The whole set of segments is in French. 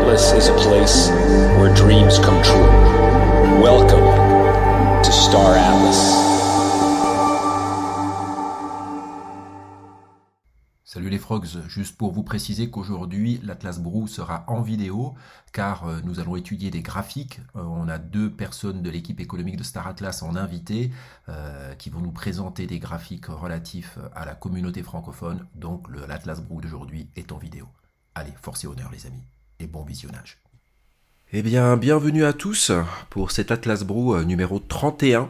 Atlas is a place where dreams come true. Welcome to Star Atlas. Salut les frogs, juste pour vous préciser qu'aujourd'hui l'Atlas Brew sera en vidéo car nous allons étudier des graphiques. On a 2 personnes de l'équipe économique de Star Atlas en invité qui vont nous présenter des graphiques relatifs à la communauté francophone. Donc l'Atlas Brew d'aujourd'hui est en vidéo. Allez, force et honneur les amis, et bon visionnage. Eh bien, bienvenue à tous pour cet Atlas Brew numéro 31.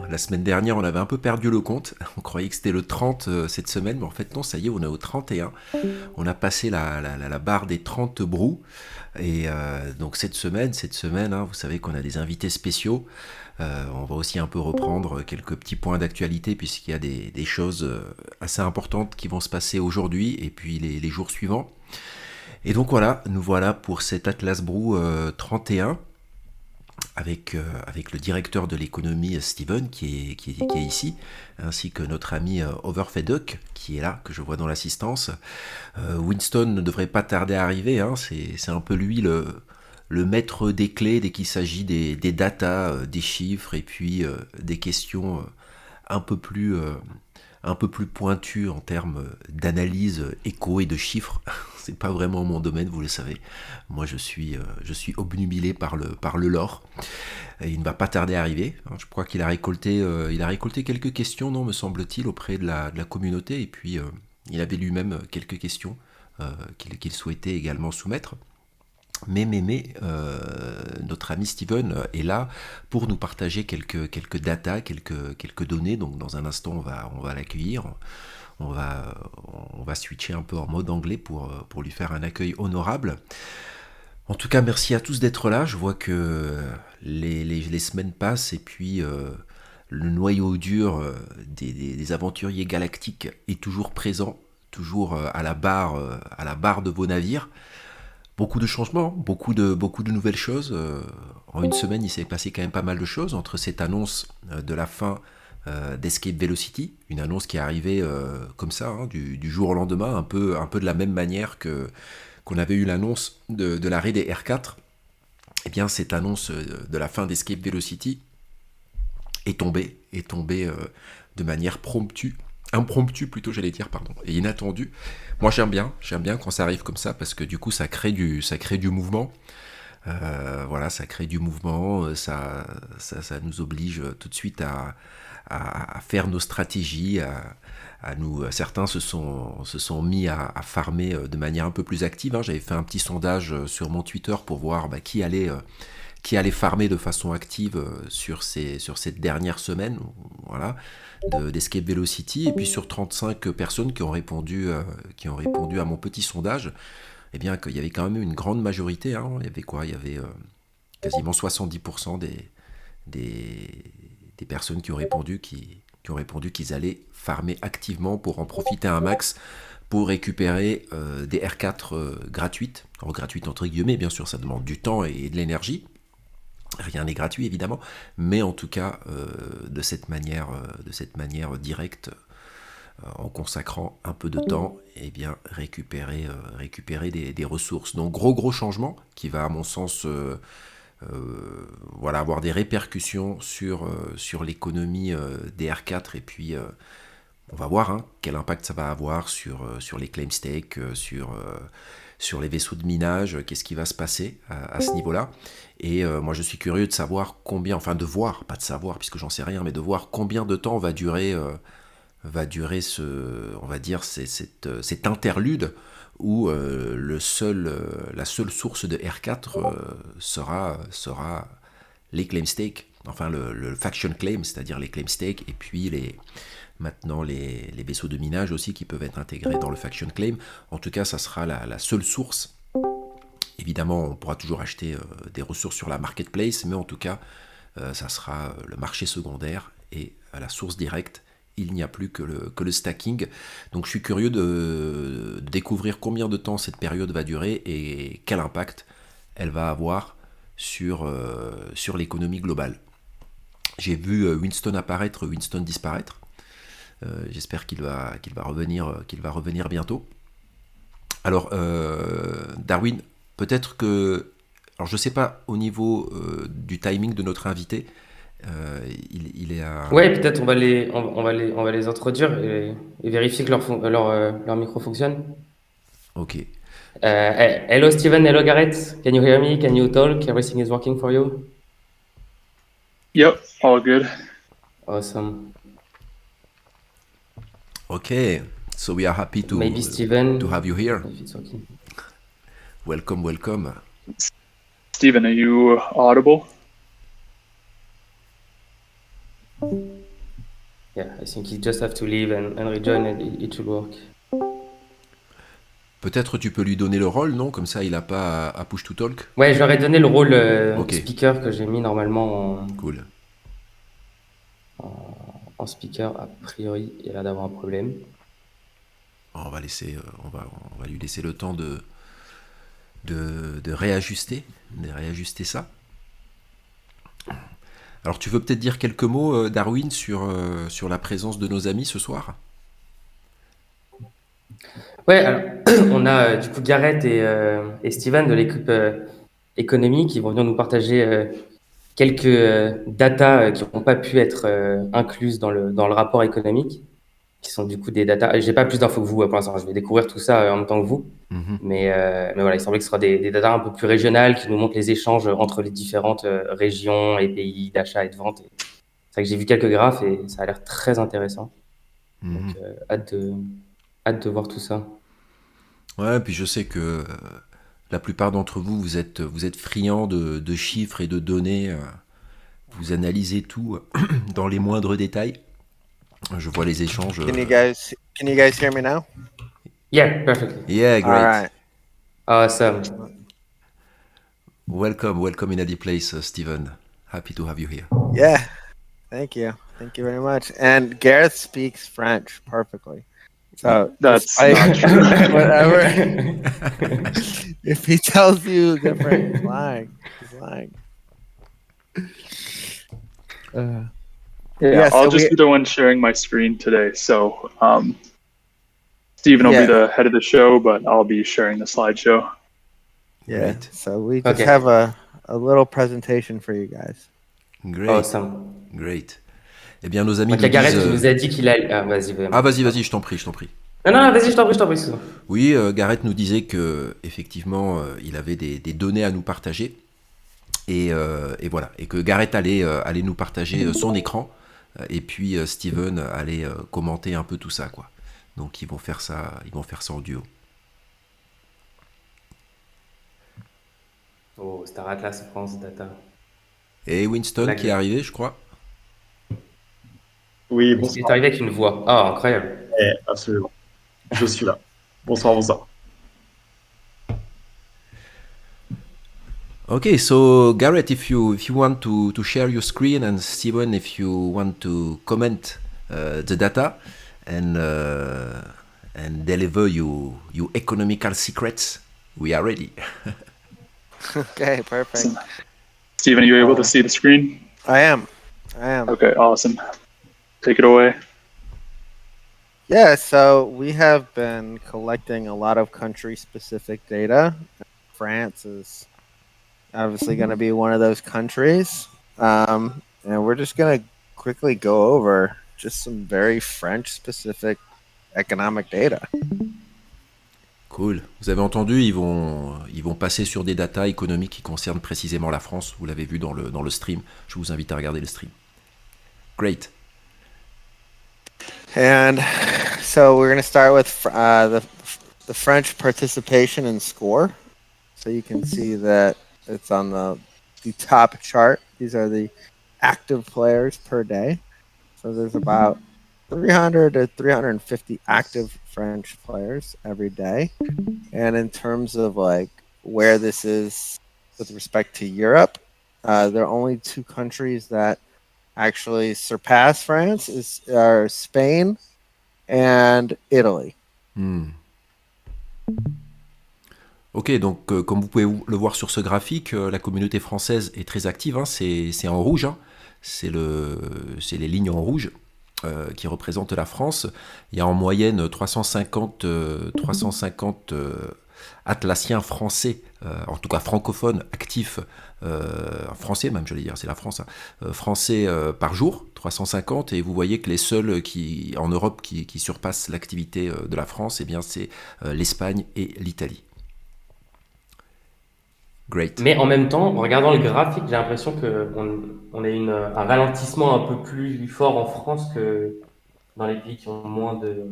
La semaine dernière, on avait un peu perdu le compte. On croyait que c'était le 30 cette semaine, mais en fait non, ça y est, on est au 31. On a passé la barre des 30 brews. Et donc cette semaine, hein, vous savez qu'on a des invités spéciaux. On va aussi un peu reprendre quelques petits points d'actualité puisqu'il y a des choses assez importantes qui vont se passer aujourd'hui et puis les jours suivants. Et donc voilà, nous voilà pour cet Atlas Brew 31 avec le directeur de l'économie Steven qui est ici, ainsi que notre ami Overfedduck qui est là, que je vois dans l'assistance. Winston ne devrait pas tarder à arriver, hein, c'est un peu lui le maître des clés dès qu'il s'agit des datas, des chiffres et puis des questions un peu plus pointues en termes d'analyse écho et de chiffres. C'est pas vraiment mon domaine, vous le savez. Moi, je suis obnubilé par le lore. Et il ne va pas tarder à arriver. Je crois qu'il a récolté quelques questions, non, me semble-t-il, auprès de la communauté. Et puis, il avait lui-même quelques questions qu'il souhaitait également soumettre. Mais notre ami Steven est là pour nous partager quelques datas, quelques données. Donc, dans un instant, on va l'accueillir. On va switcher un peu en mode anglais pour lui faire un accueil honorable. En tout cas, merci à tous d'être là. Je vois que les semaines passent et puis le noyau dur des aventuriers galactiques est toujours présent, toujours à la barre de vos navires. Beaucoup de changements, beaucoup de nouvelles choses. En une semaine, il s'est passé quand même pas mal de choses entre cette annonce de la fin d'Escape Velocity, une annonce qui est arrivée comme ça, hein, du jour au lendemain, un peu de la même manière qu'on avait eu l'annonce de l'arrêt des R4. Eh bien, cette annonce de la fin d'Escape Velocity est tombée de manière impromptue plutôt, j'allais dire, pardon, et inattendue. Moi, j'aime bien quand ça arrive comme ça parce que du coup, ça crée du mouvement. Voilà, ça crée du mouvement, ça nous oblige tout de suite à faire nos stratégies, certains se sont mis à farmer de manière un peu plus active. Hein. J'avais fait un petit sondage sur mon Twitter pour voir qui allait farmer de façon active sur cette dernière semaine, voilà, d'Escape Velocity, et puis sur 35 personnes qui ont répondu à mon petit sondage, eh bien qu'il y avait quand même une grande majorité, hein. Il y avait quoi ? Il y avait quasiment 70% des personnes qui ont répondu qu'ils allaient farmer activement pour en profiter un max pour récupérer des R4 gratuites. Alors gratuites entre guillemets, bien sûr, ça demande du temps et de l'énergie. Rien n'est gratuit évidemment, mais en tout cas de cette manière directe, en consacrant un peu de temps, eh bien récupérer des ressources. Donc gros changement qui va à mon sens avoir des répercussions sur l'économie des R4 et puis on va voir quel impact ça va avoir sur les claim stakes, sur les vaisseaux de minage, qu'est-ce qui va se passer à ce niveau-là. Et moi je suis curieux de savoir de voir, pas de savoir puisque j'en sais rien, mais de voir combien de temps va durer cet interlude où la seule source de R4 sera les claim stakes, enfin le faction claim, c'est-à-dire les claim stakes, et puis maintenant les vaisseaux de minage aussi qui peuvent être intégrés dans le faction claim. En tout cas, ça sera la seule source. Évidemment, on pourra toujours acheter des ressources sur la marketplace, mais en tout cas, ça sera le marché secondaire, et à la source directe, il n'y a plus que le stacking. Donc je suis curieux de découvrir combien de temps cette période va durer et quel impact elle va avoir sur l'économie globale. J'ai vu Winston apparaître, Winston disparaître. J'espère qu'il va revenir bientôt. Alors, Darwin, peut-être que... Alors, je ne sais pas au niveau du timing de notre invité. Il est à... Ouais, peut-être on va les introduire et vérifier que leur micro fonctionne. Ok. Hello Steven, hello Gareth. Can you hear me? Can you talk? Everything is working for you? Yep, all good. Awesome. Okay, so we are happy Maybe Steven, to have you here. if it's okay. Welcome, welcome. Steven, are you audible? Yeah, I think you just have to leave and rejoin and it should work. Peut-être tu peux lui donner le rôle, non? Comme ça, il n'a pas à push to talk. Ouais, je leur ai donné le rôle Ok. speaker que j'ai mis normalement Cool. en speaker. A priori, il a l'air d'avoir un problème. On va lui laisser le temps de réajuster ça. Alors, tu veux peut-être dire quelques mots, Darwin, sur la présence de nos amis ce soir? Ouais, alors, on a du coup Gareth et Steven de l'équipe économie qui vont venir nous partager quelques datas qui n'ont pas pu être incluses dans le rapport économique, qui sont du coup des datas. J'ai pas plus d'infos que vous pour l'instant, je vais découvrir tout ça en même temps que vous. Mais voilà, il semblait que ce sera des datas un peu plus régionales qui nous montrent les échanges entre les différentes régions et pays d'achat et de vente. C'est vrai que j'ai vu quelques graphes et ça a l'air très intéressant. Donc, hâte de voir tout ça. Ouais, puis je sais que la plupart d'entre vous, vous êtes friands de chiffres et de données. Vous analysez tout dans les moindres détails. Je vois les échanges. Can you guys hear me now? Yeah, perfectly. Yeah, great. All right. Awesome. Welcome in a deep place, Steven. Happy to have you here. Yeah. Thank you very much. And Gareth speaks French perfectly. So That's despite not true. whatever, if he tells you different, he's lying. He's lying. Yeah, I'll so just be the one sharing my screen today. So Steven will be the head of the show, but I'll be sharing the slideshow. Yeah. Great. So we just have a little presentation for you guys. Great. Awesome. Great. Eh bien, nos amis Donc, il y a Gareth qui nous a dit qu'il allait... Ah, vas-y. Vas-y, je t'en prie. Non, vas-y, je t'en prie, excuse-moi. Oui, Gareth nous disait que effectivement, il avait des données à nous partager. Et voilà. Et que Gareth allait nous partager son écran. Et puis Steven allait commenter un peu tout ça, quoi. Donc ils vont faire ça en duo. Oh, Star Atlas France Data. Et Winston qui est arrivé, je crois. Oui, Il bonsoir. est arrivé avec une voix. Ah, incroyable. Absolument. Je suis là. Bonsoir. Okay, so Gareth, if you want to share your screen, and Steven, if you want to comment the data and deliver you economical secrets, we are ready. Okay, perfect. Steven, are you able to see the screen? I am. Okay, awesome. Take it away. Yeah, so we have been collecting a lot of country-specific data. France is obviously going to be one of those countries. And we're just going to quickly go over just some very French-specific economic data. Cool. Vous avez entendu, ils vont passer sur des datas économiques qui concernent précisément la France. Vous l'avez vu dans le stream. Je vous invite à regarder le stream. Great. And so we're going to start with the French participation and score. So you can see that it's on the top chart. These are the active players per day. So there's about 300 to 350 active French players every day. And in terms of like where this is with respect to Europe, there are only two countries that actually surpass France are Spain and Italy. Ok, donc comme vous pouvez le voir sur ce graphique, la communauté française est très active. Hein, c'est en rouge, hein, c'est les lignes en rouge. qui représente la France. Il y a en moyenne 350 atlassiens français, en tout cas francophones, actifs, français même, j'allais dire, c'est la France, hein, français par jour, 350, et vous voyez que les seuls en Europe qui surpassent l'activité de la France, eh bien, c'est l'Espagne et l'Italie. Great. Mais en même temps, en regardant le graphique, j'ai l'impression qu'on a un ralentissement un peu plus fort en France que dans les pays qui ont moins de-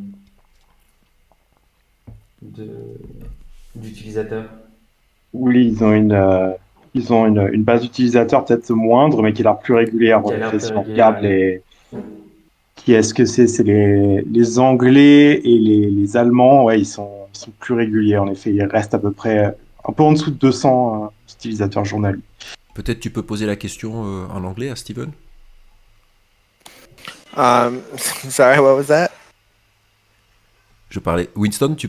d'utilisateurs. Oui, ils ont une base d'utilisateurs peut-être moindre, mais qui est l'air plus régulière. Qui En a l'air effet, plus si on régulière. regarde qui est-ce que c'est les Anglais et les Allemands, ouais, ils sont plus réguliers. En effet, ils restent à peu près un peu en dessous de 200 utilisateurs journaliers. Peut-être tu peux poser la question en anglais à Steven. Sorry, what was that? Je parlais. Winston, tu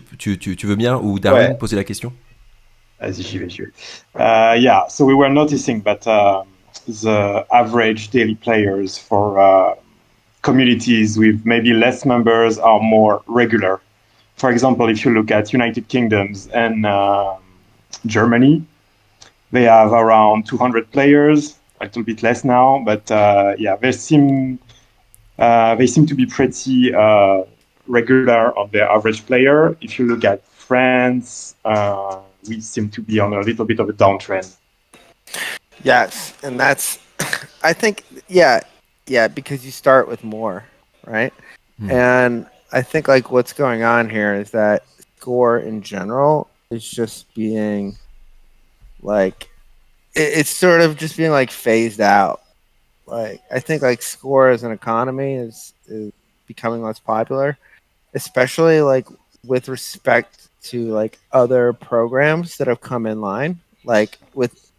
veux bien, ou Darwin, Ouais, poser la question? vas-y, j'y vais, j'y vais. Yeah, so we were noticing that the average daily players for communities with maybe less members are more regular. For example, if you look at United Kingdoms and Germany, they have around 200 players, a little bit less now, but yeah, they seem to be pretty regular on their average player. If you look at France, we seem to be on a little bit of a downtrend. Yes, and that's, I think, yeah, because you start with more, right? And I think like what's going on here is that score in general is just being like, it's sort of just being like phased out. Like I think like score as an economy is becoming less popular, especially like with respect to like other programs that have come in line, like with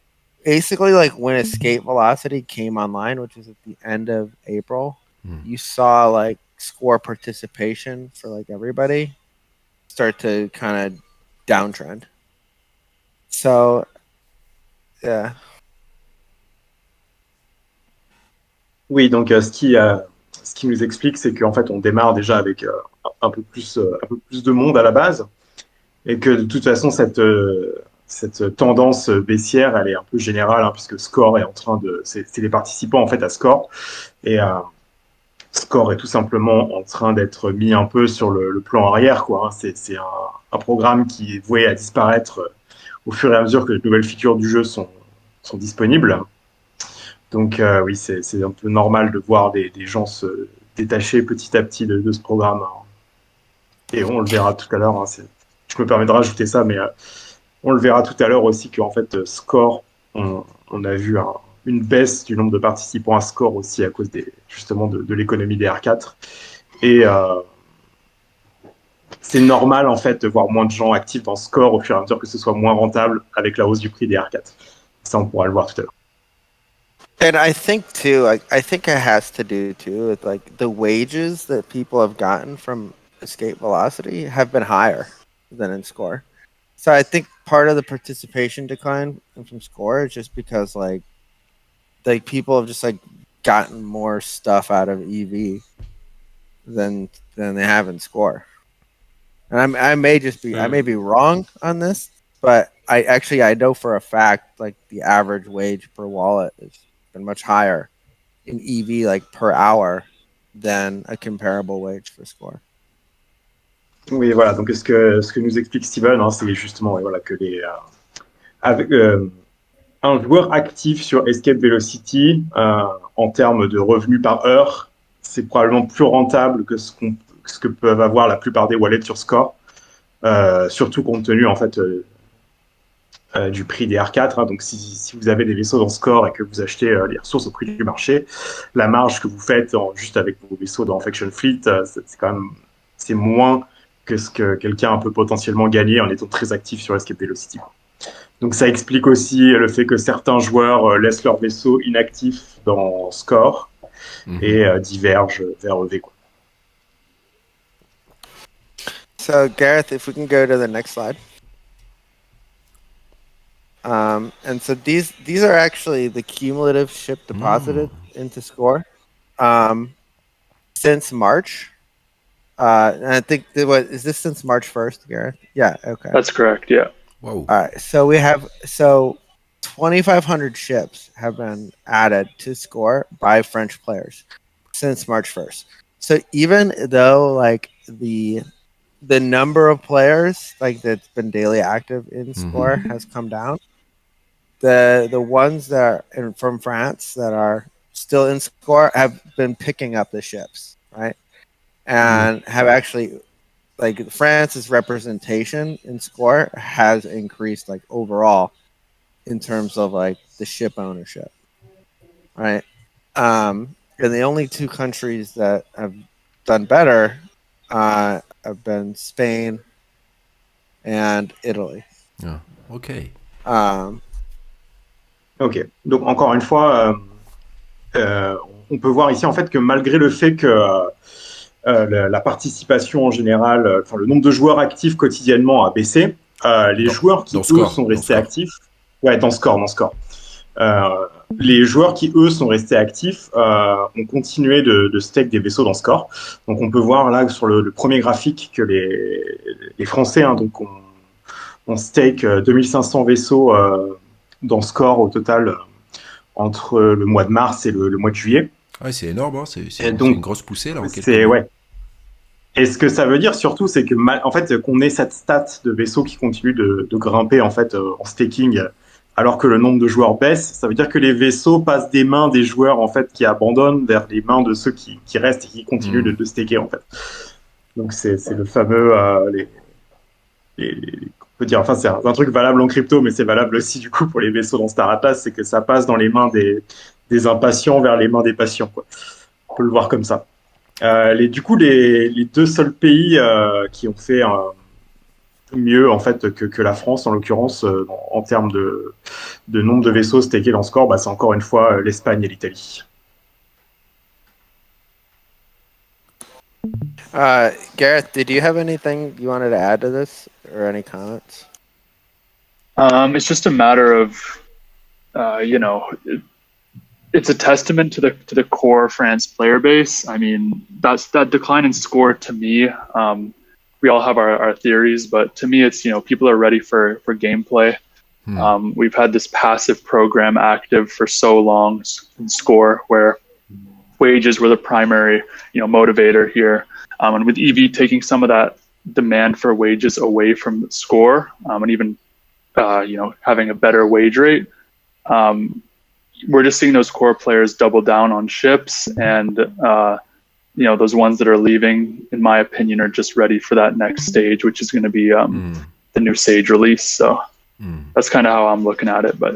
basically like when Escape Velocity came online, which was at the end of April, you saw like score participation for like everybody start to kind of downtrend. So yeah. Oui, donc ce qui nous explique, c'est qu'en fait, on démarre déjà avec un peu plus de monde à la base, et que de toute façon, cette tendance baissière, elle est un peu générale, hein, puisque Score est en train de, c'est les participants en fait à Score, et Score est tout simplement en train d'être mis un peu sur le plan arrière, quoi. Hein. C'est un programme qui est voué à disparaître au fur et à mesure que les nouvelles features du jeu sont disponibles. Donc oui, c'est un peu normal de voir des gens se détacher petit à petit de ce programme. Hein. Et on le verra tout à l'heure. Hein, je me permets de rajouter ça, mais on le verra tout à l'heure aussi qu'en fait, Score, on a vu une baisse du nombre de participants à Score aussi à cause justement de l'économie des R4. Et c'est normal en fait de voir moins de gens actifs dans Score au fur et à mesure que ce soit moins rentable avec la hausse du prix des R4. Ça, on pourra le voir tout à l'heure. And I think too, I think it has to do too with like the wages that people have gotten from Escape Velocity have been higher than in Score. So I think part of the participation decline from Score is just because like people have just like gotten more stuff out of EV than they have in Score. And I may just be I may be wrong on this, but I know for a fact like the average wage per wallet has been much higher in EV like per hour than a comparable wage for Score. Oui, voilà. Donc, ce que nous explique Steven, hein, c'est justement voilà, que avec, un joueur actif sur Escape Velocity, en termes de revenus par heure, c'est probablement plus rentable que ce que peuvent avoir la plupart des wallets sur Score, surtout compte tenu en fait du prix des R4. Hein. Donc, si vous avez des vaisseaux dans Score et que vous achetez les ressources au prix du marché, la marge que vous faites juste avec vos vaisseaux dans Faction Fleet, c'est quand même c'est moins que ce que quelqu'un peut potentiellement gagner en étant très actif sur Escape Velocity. Donc ça explique aussi le fait que certains joueurs laissent leur vaisseau inactif dans Score et divergent vers EV. Quoi. So Gareth, if we can go to the next slide. And so these are actually the cumulative ship deposited into Score. since March. And I think is this since March 1st, Gareth? Yeah. Okay. That's correct. Yeah. Wow. All right. So 2,500 ships have been added to Score by French players since March 1st. So even though like the number of players like that's been daily active in Score has come down, the ones that are from France that are still in Score have been picking up the ships, right? And have actually like France's representation in Score has increased like overall in terms of like the ship ownership, right? And the only two countries that have done better have been Spain and Italy. Ah, ok. Ok. Donc encore une fois, on peut voir ici en fait que malgré le fait que la participation en général, enfin le nombre de joueurs actifs quotidiennement a baissé, les joueurs qui eux sont restés actifs, ouais, dans Score. Les joueurs qui eux sont restés actifs ont continué de stake des vaisseaux dans Score. Donc on peut voir là sur le premier graphique que les Français donc on stake 2500 vaisseaux dans Score au total entre le mois de mars et le mois de juillet. Ouais, c'est énorme, hein. C'est une grosse poussée là en quelques mois. Ouais. Et ce que ça veut dire surtout, c'est que en fait qu'on ait cette stat de vaisseaux qui continue de grimper en fait en staking, alors que le nombre de joueurs baisse, ça veut dire que les vaisseaux passent des mains des joueurs en fait qui abandonnent vers les mains de ceux qui restent et qui continuent de staker en fait. Donc c'est le fameux on peut dire, enfin c'est un truc valable en crypto, mais c'est valable aussi du coup pour les vaisseaux dans Star Atlas, c'est que ça passe dans les mains des impatients vers les mains des patients, quoi. On peut le voir comme ça. Du coup, les deux seuls pays qui ont fait mieux en fait que la France en l'occurrence en termes de nombre de vaisseaux stakés dans Score, c'est encore une fois l'Espagne et l'Italie. Gareth, did you have anything you wanted to add to this or any comments? It's just a matter of, it's a testament to the core France player base. I mean, that decline in Score to me. We all have our theories, but to me, it's people are ready for gameplay. We've had this passive program active for so long in Score, where wages were the primary motivator here, and with EV taking some of that demand for wages away from Score, and even having a better wage rate, we're just seeing those core players double down on ships, and those ones that are leaving, in my opinion, are just ready for that next stage, which is going to be the new Sage release. So that's kind of how I'm looking at it. But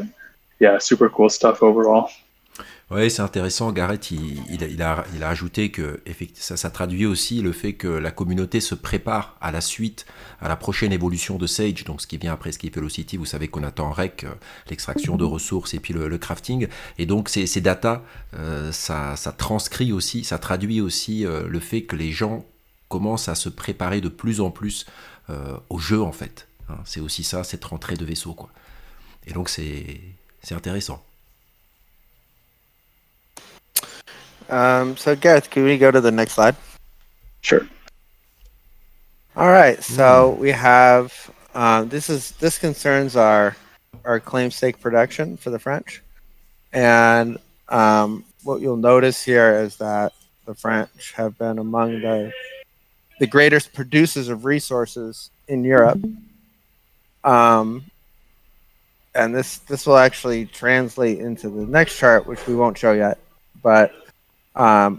yeah, super cool stuff overall. Oui, c'est intéressant. Gareth, il a ajouté que ça traduit aussi le fait que la communauté se prépare à la suite, à la prochaine évolution de Sage, donc ce qui vient après Escape Velocity. Vous savez qu'on attend en rec l'extraction de ressources et puis le crafting. Et donc ces datas, ça transcrit aussi, ça traduit aussi le fait que les gens commencent à se préparer de plus en plus au jeu en fait. Hein, c'est aussi ça, cette rentrée de vaisseaux, quoi. Et donc c'est intéressant. So Gareth, can we go to the next slide? Sure. All right. So we have this concerns our claim stake production for the French, and what you'll notice here is that the French have been among the greatest producers of resources in Europe. And this will actually translate into the next chart, which we won't show yet, but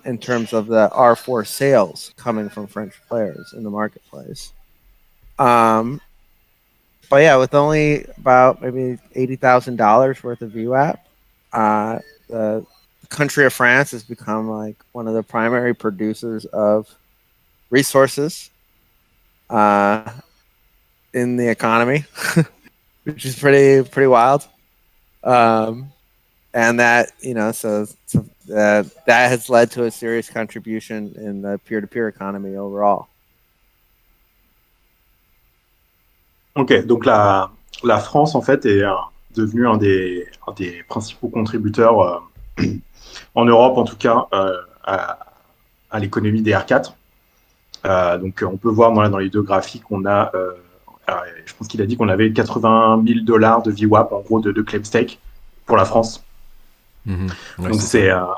in terms of the R4 sales coming from French players in the marketplace. But yeah, with only about maybe $80,000 worth of VWAP, the country of France has become like one of the primary producers of resources in the economy, which is pretty wild. And that, that has led to a serious contribution in the peer-to-peer economy overall. Ok, donc la France en fait est devenue un des principaux contributeurs en Europe en tout cas à à l'économie des R4. Donc, on peut voir dans les deux graphiques, on a, je pense qu'il a dit qu'on avait 80 000 $ de VWAP, en gros, de claim stake pour la France. Mhm. Ouais, Donc, c'est c'est ça.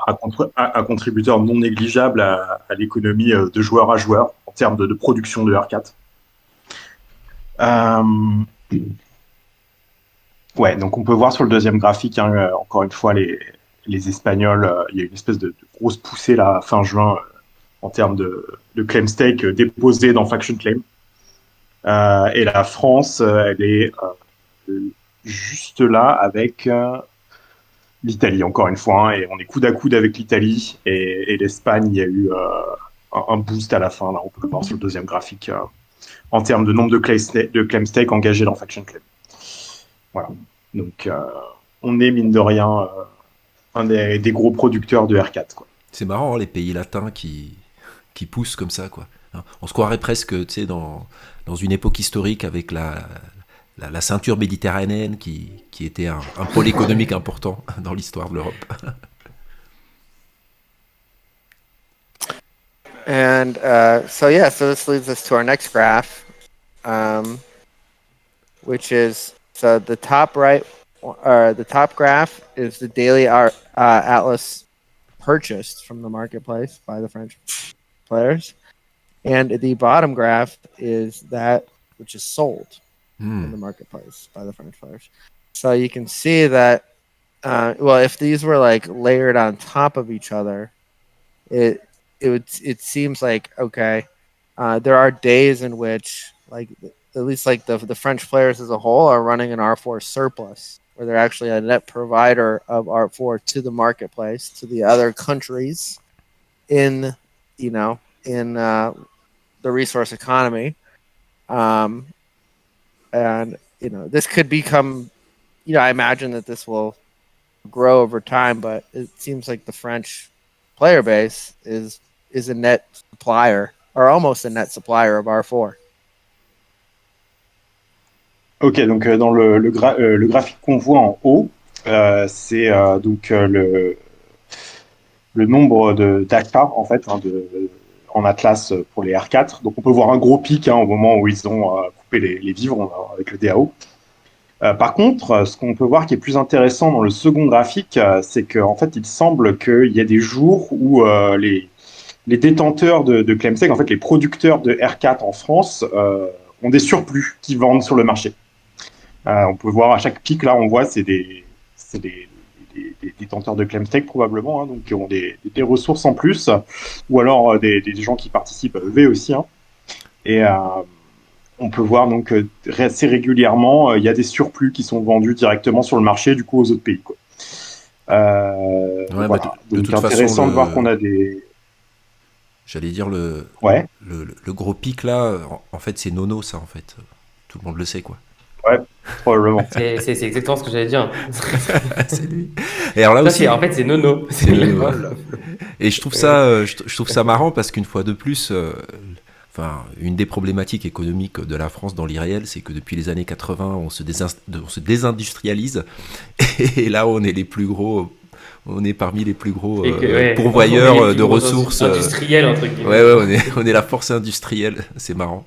un contributeur non négligeable à l'économie de joueur à joueur en termes de production de R4. Ouais, donc on peut voir sur le deuxième graphique, hein, encore une fois, les Espagnols, il y a une espèce de grosse poussée là, fin juin, en termes de claim stake déposé dans Faction Claim. Et la France, elle est juste là avec l'Italie, encore une fois, hein, et on est coude à coude avec l'Italie et l'Espagne. Il y a eu un boost à la fin, là, on peut le voir sur le deuxième graphique, en termes de nombre de claim stake engagés dans Faction Claim. Voilà. Donc, on est, mine de rien, un des gros producteurs de R4, quoi. C'est marrant, hein, les pays latins qui poussent comme ça, quoi. Hein, on se croirait presque, tu sais, dans une époque historique avec la ceinture méditerranéenne qui était un pôle économique important dans l'histoire de l'Europe. And so this leads us to our next graph, which is so the top right, or the top graph is the daily Atlas purchased from the marketplace by the French players, and the bottom graph is that which is sold in the marketplace by the French players. So you can see that, well, if these were like layered on top of each other, it seems like, okay, there are days in which, like, at least like the French players as a whole are running an R4 surplus, where they're actually a net provider of R4 to the marketplace, to the other countries in the resource economy. And this could become, I imagine that this will grow over time, but it seems like the French player base is a net supplier, or almost a net supplier of R4. Ok, donc dans le graphique qu'on voit en haut, c'est donc le nombre d'achats en fait, hein, en Atlas pour les R4. Donc on peut voir un gros pic, hein, au moment où ils ont coupé les vivres avec le DAO. Par contre, ce qu'on peut voir qui est plus intéressant dans le second graphique, c'est qu'en fait, il semble qu'il y a des jours où les détenteurs de ClaimSec, en fait, les producteurs de R4 en France, ont des surplus qui vendent sur le marché. On peut voir à chaque pic, là, on voit, c'est des détenteurs de ClaimStake probablement, hein, donc qui ont des ressources en plus, ou alors des gens qui participent à EV aussi. Hein. Et on peut voir donc assez régulièrement, il y a des surplus qui sont vendus directement sur le marché, du coup, aux autres pays, quoi. Ouais, Voilà. de Donc toute intéressant façon, de voir qu'on a des... j'allais dire Ouais, le gros pic là, en fait, c'est Nono, ça, en fait. Tout le monde le sait, quoi. ouais, probablement. C'est exactement ce que j'allais dire. C'est lui. Et alors là Ça, aussi, en fait, c'est Nono. c'est Nono. Et je trouve ça, je trouve ça marrant parce qu'une fois de plus, enfin, une des problématiques économiques de la France dans l'irréel, c'est que depuis les années 80, on se désindustrialise. Et là, on est les plus gros. On est parmi les plus gros pourvoyeurs de ressources. Industriels, entre guillemets. Ouais, on est la force industrielle. C'est marrant.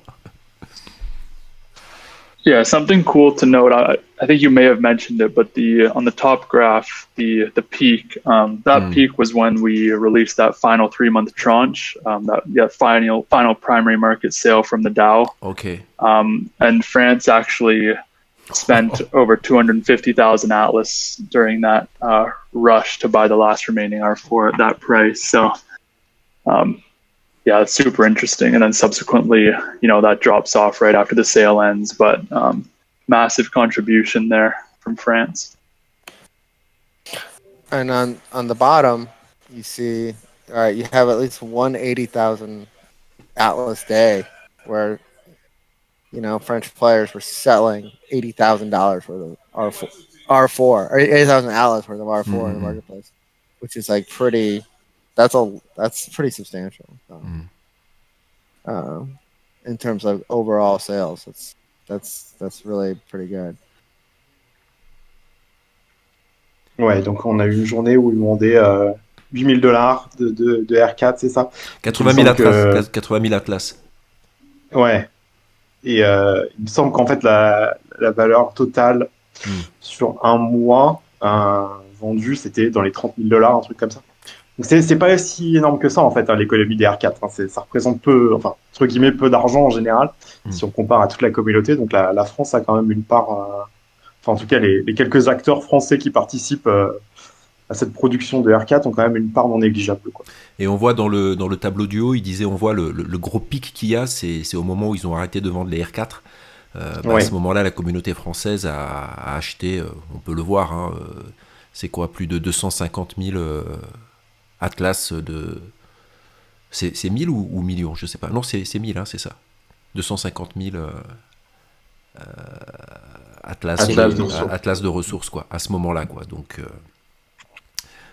Yeah, something cool to note. I think you may have mentioned it, but on the top graph, the peak, that peak was when we released that final 3-month tranche, that final primary market sale from the DAO. Ok. And France actually spent over 250,000 Atlas during that rush to buy the last remaining R4 at that price. So, yeah, it's super interesting. And then subsequently, that drops off right after the sale ends. But massive contribution there from France. And on the bottom, you see, all right, you have at least 180,000 Atlas day where, French players were selling $80,000 worth of R4 or 80,000 Atlas worth of R4 in the marketplace, which is like that's pretty substantial. In terms of overall sales, that's really pretty good. Ouais, donc on a eu une journée où ils vendaient $8 000 de R4, c'est ça? 80 Il 000 me semble que- Atlas. 80 000 Atlas. Ouais. Et il me semble qu'en fait, la valeur totale Hmm. sur un mois vendu, c'était dans les $30 000, un truc comme ça. Donc c'est pas si énorme que ça, en fait, hein, l'économie des R4. Hein. Ça représente peu, enfin, entre guillemets, peu d'argent en général, si on compare à toute la communauté. Donc la France a quand même une part, enfin, en tout cas, les quelques acteurs français qui participent à cette production de R4 ont quand même une part non négligeable, quoi. Et on voit dans le tableau du haut, il disait, on voit le gros pic qu'il y a, c'est au moment où ils ont arrêté de vendre les R4. À Ouais. ce moment-là, la communauté française a acheté, on peut le voir, hein, c'est quoi, plus de 250 000 Atlas de... C'est 1000 ou millions, je sais pas. Non, c'est 1000, hein, c'est ça. 250 000 Atlas, Atlas de ressources. Atlas de ressources, quoi, à ce moment-là, quoi. Donc,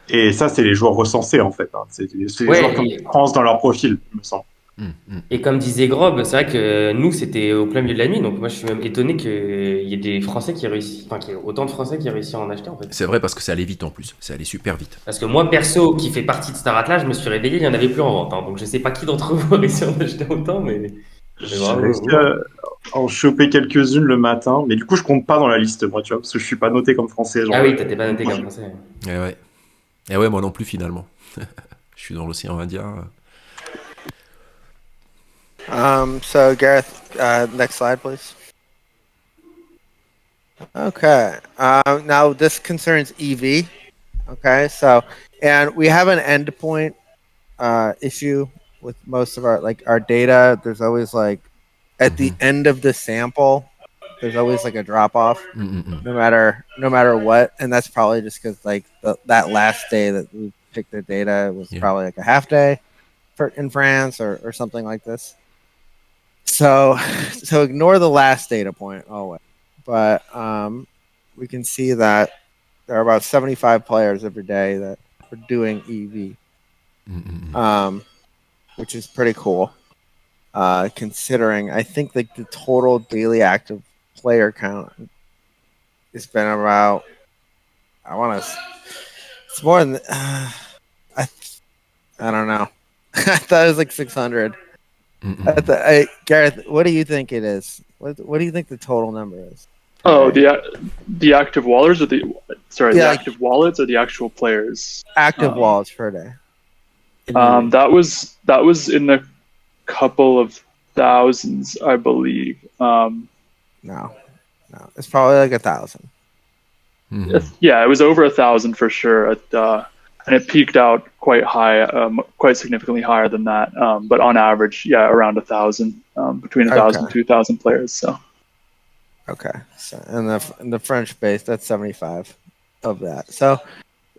Et ça, c'est les joueurs recensés, en fait. Hein. C'est les Ouais, joueurs comme France dans leur profil, il me semble. et comme disait Grob, c'est vrai que nous, c'était au plein milieu de la nuit, donc moi, je suis même étonné qu'il y ait des Français qui réussissent, enfin, qu'il y ait autant de Français qui réussissent à en acheter, en fait. c'est vrai parce que c'est allé vite en plus. C'est allé super vite. Parce que moi, perso, qui fait partie de Star Atlas, je me suis réveillé, il n'y en avait plus en vente. Hein. Donc, je sais pas qui d'entre vous a réussi à en acheter autant, mais J'ai bravo. réussi à en choper quelques-unes le matin, mais du coup, je compte pas dans la liste, moi, tu vois, parce que je suis pas noté comme français. Genre, Ah oui, t'étais pas noté comme français. Et ouais. Et ouais, moi non plus finalement. Je suis dans l'océan Indien. So Gareth, next slide, please. Okay. Now this concerns EV. Okay. So, and we have an endpoint issue with most of our data. There's always like at the end of the sample, there's always like a drop off, no matter what, and that's probably just because like that last day that we picked the data was probably like a half day in France or something like this. So ignore the last data point always, but we can see that there are about 75 players every day that are doing EV, which is pretty cool. Considering I think like the total daily active player count has been about, it's more than I don't know. I thought it was like 600. Gareth, what do you think it is? What do you think the total number is? Oh, the active wallets or the Yeah. active wallets or the actual players? Active wallets per day. That was in the couple of thousands, I believe. No, it's probably like 1,000. Yeah, it was over 1,000 for sure. And it peaked out quite high, quite significantly higher than that. But on average, yeah, around 1,000, between 1,000 and 2,000 players. So. Okay, so in the French base, that's 75 of that. So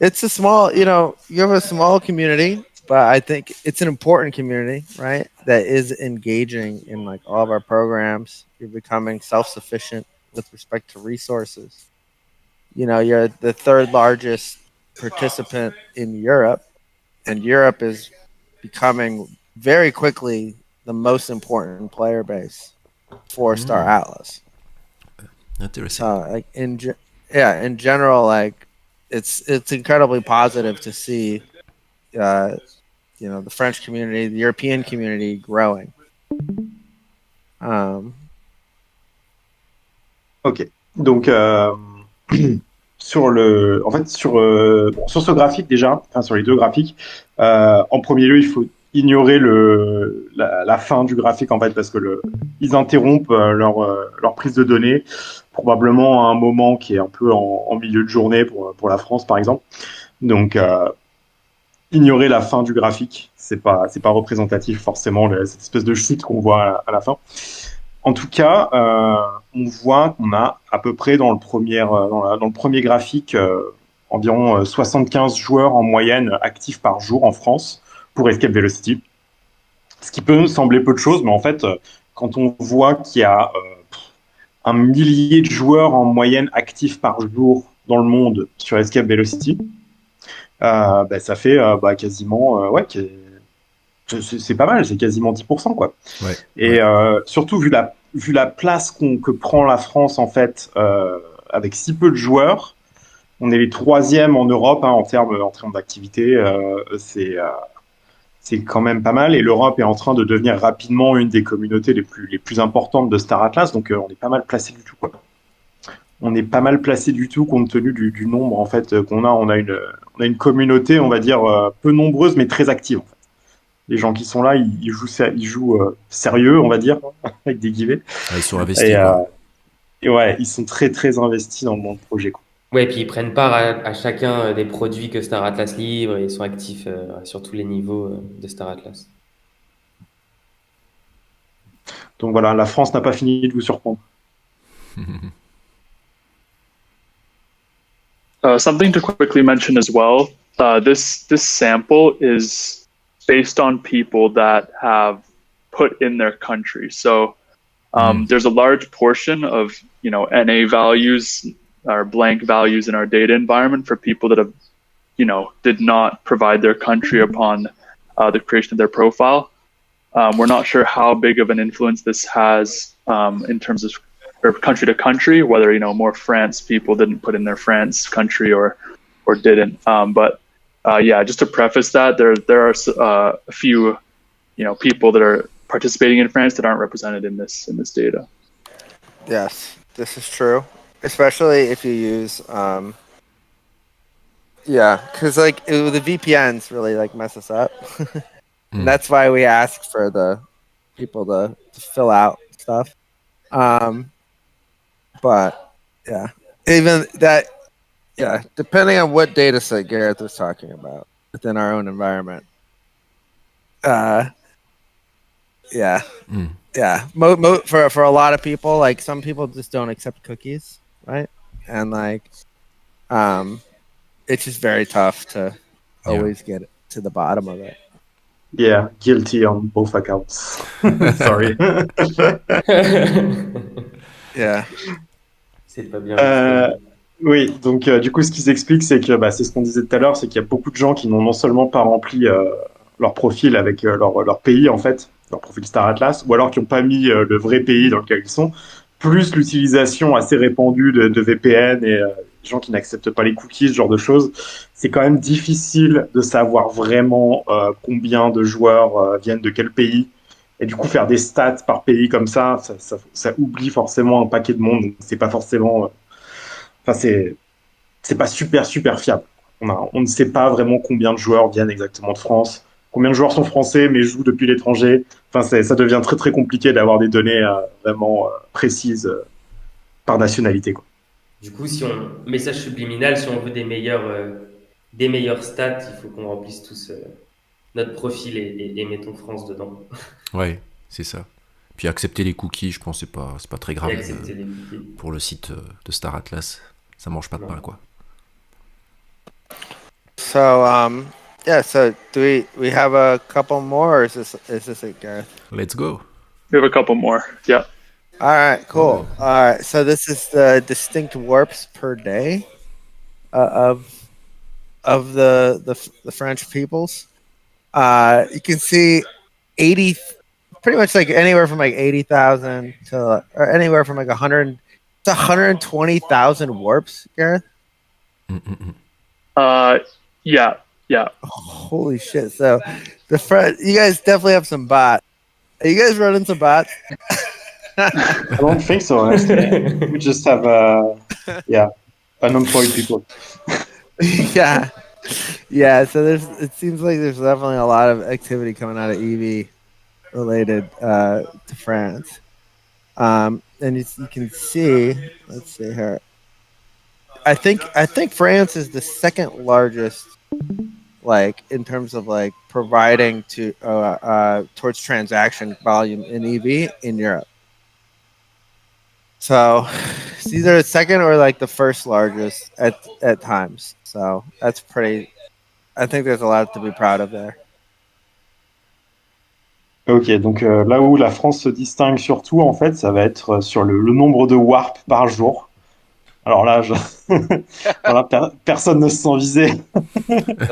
it's a small, you have a small community, but I think it's an important community, right? That is engaging in like all of our programs. You're becoming self-sufficient with respect to resources. You're the third largest participant in Europe, and Europe is becoming very quickly the most important player base for Star Atlas. Interesting. Like in general, like it's incredibly positive to see, the French community, the European community growing. Ok. Donc, sur ce graphique déjà, enfin sur les deux graphiques, en premier lieu, il faut ignorer la fin du graphique en fait parce que ils interrompent leur prise de données probablement à un moment qui est un peu en milieu de journée pour la France par exemple. Donc ignorer la fin du graphique, c'est pas représentatif forcément cette espèce de chute qu'on voit à la fin. En tout cas, on voit qu'on a à peu près dans le premier graphique environ 75 joueurs en moyenne actifs par jour en France pour Escape Velocity. Ce qui peut nous sembler peu de choses, mais en fait, quand on voit qu'il y a 1 millier de joueurs en moyenne actifs par jour dans le monde sur Escape Velocity, ça fait quasiment... c'est pas mal, c'est quasiment 10%, quoi. Ouais. Et surtout, vu la place que prend la France, en fait, avec si peu de joueurs, On est les troisièmes en Europe hein, en termes d'activité. C'est quand même pas mal. Et l'Europe est en train de devenir rapidement une des communautés les plus importantes de Star Atlas. Donc, on est pas mal placé du tout, quoi. On est pas mal placé du tout compte tenu du nombre en fait qu'on a. On a une communauté, on va dire, peu nombreuse mais très active. En fait. Les gens qui sont là, ils jouent sérieux, on va dire, avec des guillemets. Ils sont investis, Et, quoi. et ouais, ils sont très très investis dans le projet, quoi. Ouais, et puis ils prennent part à chacun des produits que Star Atlas livre et ils sont actifs sur tous les niveaux de Star Atlas. Donc voilà, la France n'a pas fini de vous surprendre. Something to quickly mention as well. This sample is based on people that have put in their country. So there's a large portion of NA values or blank values in our data environment for people that have did not provide their country upon the creation of their profile. We're not sure how big of an influence this has in terms of or country to country, whether more France people didn't put in their France country or didn't. But yeah, just to preface that, there are a few people that are participating in France that aren't represented in this data. Yes, this is true, especially if you use yeah, because like the VPNs really like mess us up, and that's why we ask for the people to fill out stuff. But yeah, even that, yeah, depending on what data set Gareth was talking about within our own environment. Yeah. Yeah. For a lot of people, like some people just don't accept cookies, right? And like, it's just very tough to always get to the bottom of it. Yeah, guilty on both accounts. Sorry. Yeah. C'est pas bien. Oui, donc du coup, ce qu'ils expliquent, c'est que c'est ce qu'on disait tout à l'heure, c'est qu'il y a beaucoup de gens qui n'ont non seulement pas rempli leur profil avec leur pays, en fait, leur profil Star Atlas, ou alors qui n'ont pas mis le vrai pays dans lequel ils sont, plus l'utilisation assez répandue de VPN et des gens qui n'acceptent pas les cookies, ce genre de choses. C'est quand même difficile de savoir vraiment combien de joueurs viennent de quel pays. Et du coup, faire des stats par pays comme ça oublie forcément un paquet de monde. C'est pas forcément... Enfin, c'est pas super fiable. On ne sait pas vraiment combien de joueurs viennent exactement de France, combien de joueurs sont français mais jouent depuis l'étranger. Enfin, ça devient très très compliqué d'avoir des données vraiment précises par nationalité, quoi. Du coup, message subliminal, si on veut des meilleurs stats, il faut qu'on remplisse tous notre profil et mettons France dedans. Ouais, c'est ça. Puis accepter les cookies, je pense que c'est pas très grave pour le site de Star Atlas. Ça mange pas de pain, quoi. So yeah, so do we have a couple more, or is this it, Gareth? Let's go. We have a couple more. Yeah. All right, cool. All right, so this is the distinct warps per day of the French peoples. You can see 80, pretty much like anywhere from like 80,000 to or anywhere from like 100 to 120,000 warps, Gareth. Yeah. Holy shit! So you guys definitely have some bots. Are you guys running some bots? I don't think so, honestly. We just have, unemployed people. Yeah. So it seems like there's definitely a lot of activity coming out of EV related to France. And you can see, let's see here. I think France is the second largest, like in terms of like providing to towards transaction volume in EV in Europe. So it's either the second or like the first largest at times. So that's pretty. I think there's a lot to be proud of there. Ok, donc là où la France se distingue surtout, en fait, ça va être sur le nombre de warp par jour. Alors là, voilà, personne ne se sent visé. Ah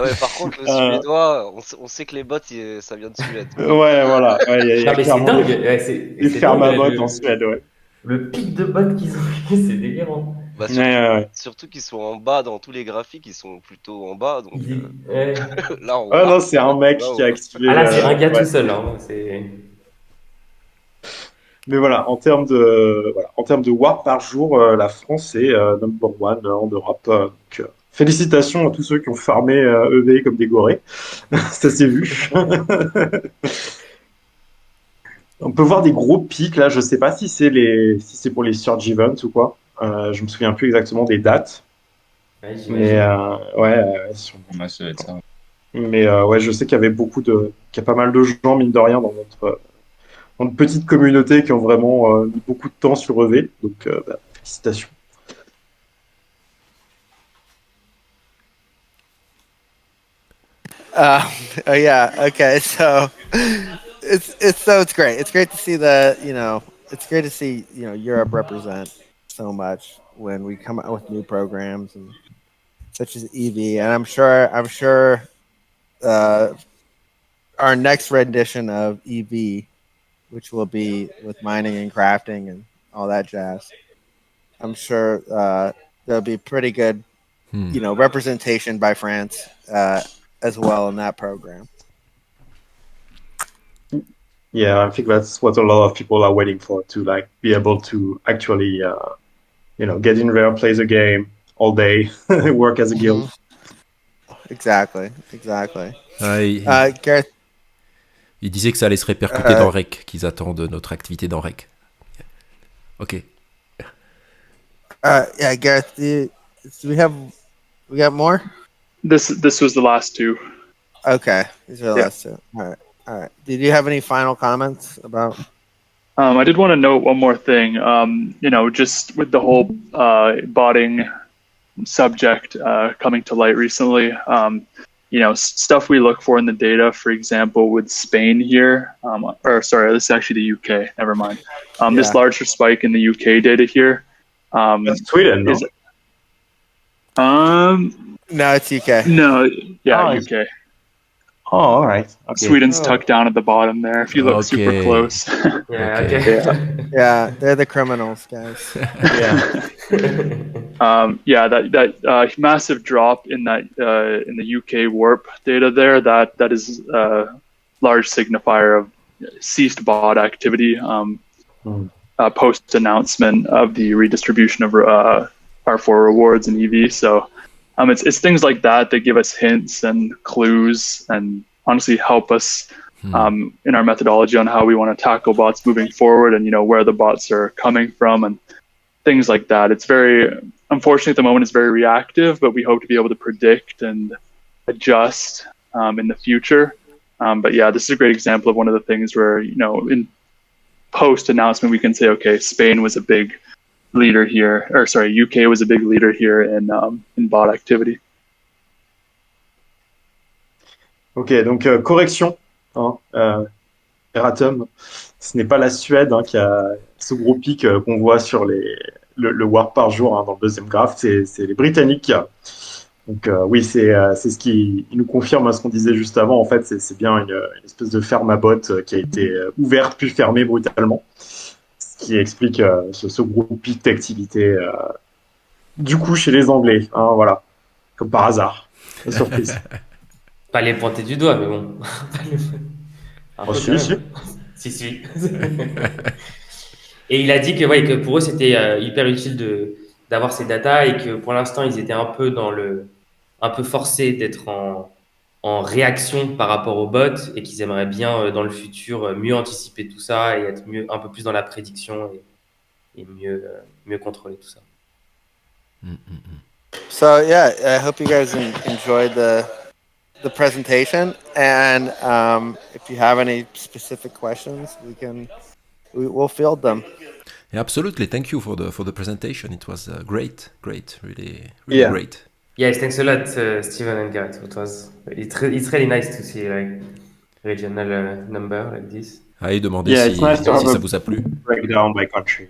ouais, par contre, le suédois, on sait que les bots, ça vient de Suède. Ouais, voilà. Ouais, Non, mais c'est clairement dingue. des C'est dingue, fermes à bots en Suède, ouais. Le pic de bots qu'ils ont fait, c'est délirant. Bah, Ouais. surtout qu'ils sont en bas dans tous les graphiques, ils sont plutôt en bas. Donc Ouais. là, en Ah haut. non, c'est un mec Là, qui a Ah activé. là, c'est un gars tout Ouais. seul. Hein. C'est... Mais voilà, en termes de warp par jour, la France est number one en Europe. Donc, félicitations à tous ceux qui ont farmé EV comme des gorées. Ça s'est vu. On peut voir des gros pics là. Je sais pas si c'est pour les Surge Events ou quoi. Je me souviens plus exactement des dates. Ouais, Mais j'imagine. Ouais, ça doit être ça. Mais ouais, je sais qu'il y a pas mal de gens mine de rien dans notre petite communauté qui ont vraiment mis beaucoup de temps sur EV. Donc bah, félicitations. Oh yeah. Okay. So it's great. It's great to see that it's great to see Europe represent so much when we come out with new programs and such as EV. And I'm sure uh, our next rendition of EV, which will be with mining and crafting and all that jazz. I'm sure there'll be pretty good representation by France as well in that program. Yeah, I think that's what a lot of people are waiting for, to like be able to actually, get in there, play the game all day, work as a guild. Exactly. Ah, Gareth, il disait que ça allait se répercuter dans REC, qu'ils attendent notre activité dans REC. Ok. yeah, Gareth, do we got more? This was the last two. Okay, these are the Yeah. last two. All right. Did you have any final comments about? I did want to note one more thing. Just with the whole botting subject coming to light recently, stuff we look for in the data, for example, with Spain here, this is actually the UK, never mind. This Yeah. larger spike in the UK data here. That's Sweden, no? Is No, it's UK. no, yeah, Oh, UK. Oh, all right. Okay. Sweden's tucked down at the bottom there. If you look super Okay. close. Yeah, Okay. okay. Yeah, they're the criminals, guys. Yeah. That massive drop in the UK warp data there, that is a large signifier of ceased bot activity post announcement of the redistribution of R4 rewards and EV. So it's things like that give us hints and clues and honestly help us in our methodology on how we want to tackle bots moving forward, and where the bots are coming from and things like that. It's unfortunately at the moment it's very reactive, but we hope to be able to predict and adjust in the future. But yeah, this is a great example of one of the things where, in post announcement, we can say, okay, Spain was a big leader here, or sorry, UK was a big leader here in bot activity. Ok, donc correction. Erratum. Ce n'est pas la Suède qui a ce gros pic qu'on voit sur le warp par jour dans le deuxième graphe, c'est les Britanniques. Donc oui, c'est ce qui nous confirme ce qu'on disait juste avant. En fait, c'est bien une espèce de ferme à bottes qui a été ouverte puis fermée brutalement, ce qui explique ce gros pic d'activité du coup chez les Anglais. Voilà, comme par hasard. Surprise. Pas les pointer du doigt, mais bon. Un peu Si, quand même. si. Si. Et il a dit que pour eux, c'était hyper utile d'avoir ces datas et que pour l'instant, ils étaient un peu forcés d'être en réaction par rapport aux bots et qu'ils aimeraient bien, dans le futur, mieux anticiper tout ça et être un peu plus dans la prédiction et mieux contrôler tout ça. So yeah, I hope you guys enjoyed the presentation, and if you have any specific questions, we'll field them. Yeah, absolutely. Thank you for the presentation. It was great, really Yeah. great. Yes, thanks a lot, Steven and Gareth. It's really nice to see like regional number like this. Allez, demandez Yeah, si, it's nice to have si ça a vous a plu. breakdown by country.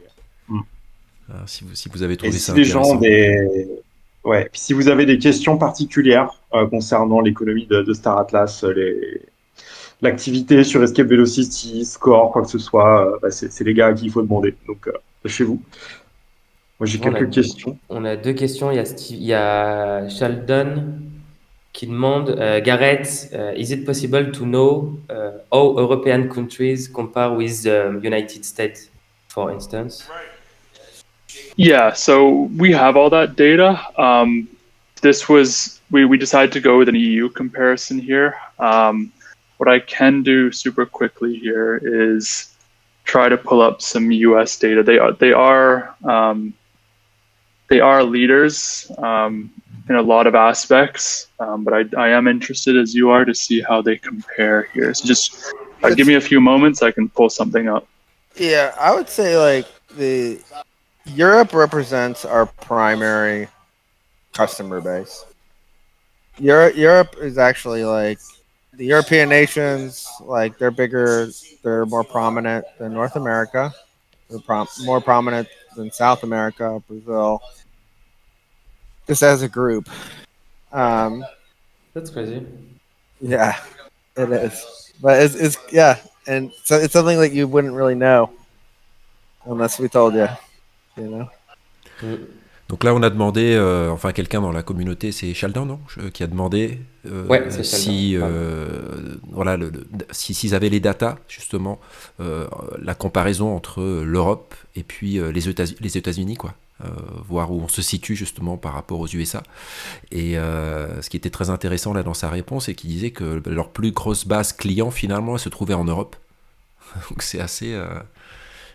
Si vous avez Et trouvé si ça les gens intéressant. Ouais. Puis si vous avez des questions particulières concernant l'économie de Star Atlas, l'activité sur Escape Velocity, Score, quoi que ce soit, c'est les gars à qui il faut demander. Donc, chez vous. Moi, j'ai On a, quelques questions. on a deux questions. Il y a Sheldon qui demande, Gareth, is it possible to know how European countries compare with the United States, for instance? Yeah, so we have all that data. This was we decided to go with an EU comparison here. What I can do super quickly here is try to pull up some US data. They are leaders in a lot of aspects, but I am interested as you are to see how they compare here. So just give me a few moments, I can pull something up. Yeah, I would say like the Europe represents our primary customer base. Europe is actually like the European nations, like they're bigger, they're more prominent than North America. They're more prominent than South America, Brazil, just as a group. Um, That's crazy. yeah, it is. But it's yeah, and so it's something that you wouldn't really know unless we told you, you know. Donc là, on a demandé, enfin quelqu'un dans la communauté, c'est Sheldon, non, qui a demandé Ouais, c'est si, Sheldon. voilà, s'ils avaient les datas, justement, la comparaison entre l'Europe et puis les États-Unis, quoi. Voir où on se situe justement par rapport aux USA. Et ce qui était très intéressant là dans sa réponse, c'est qu'il disait que leur plus grosse base client finalement elle se trouvait en Europe. Donc c'est assez Ouais,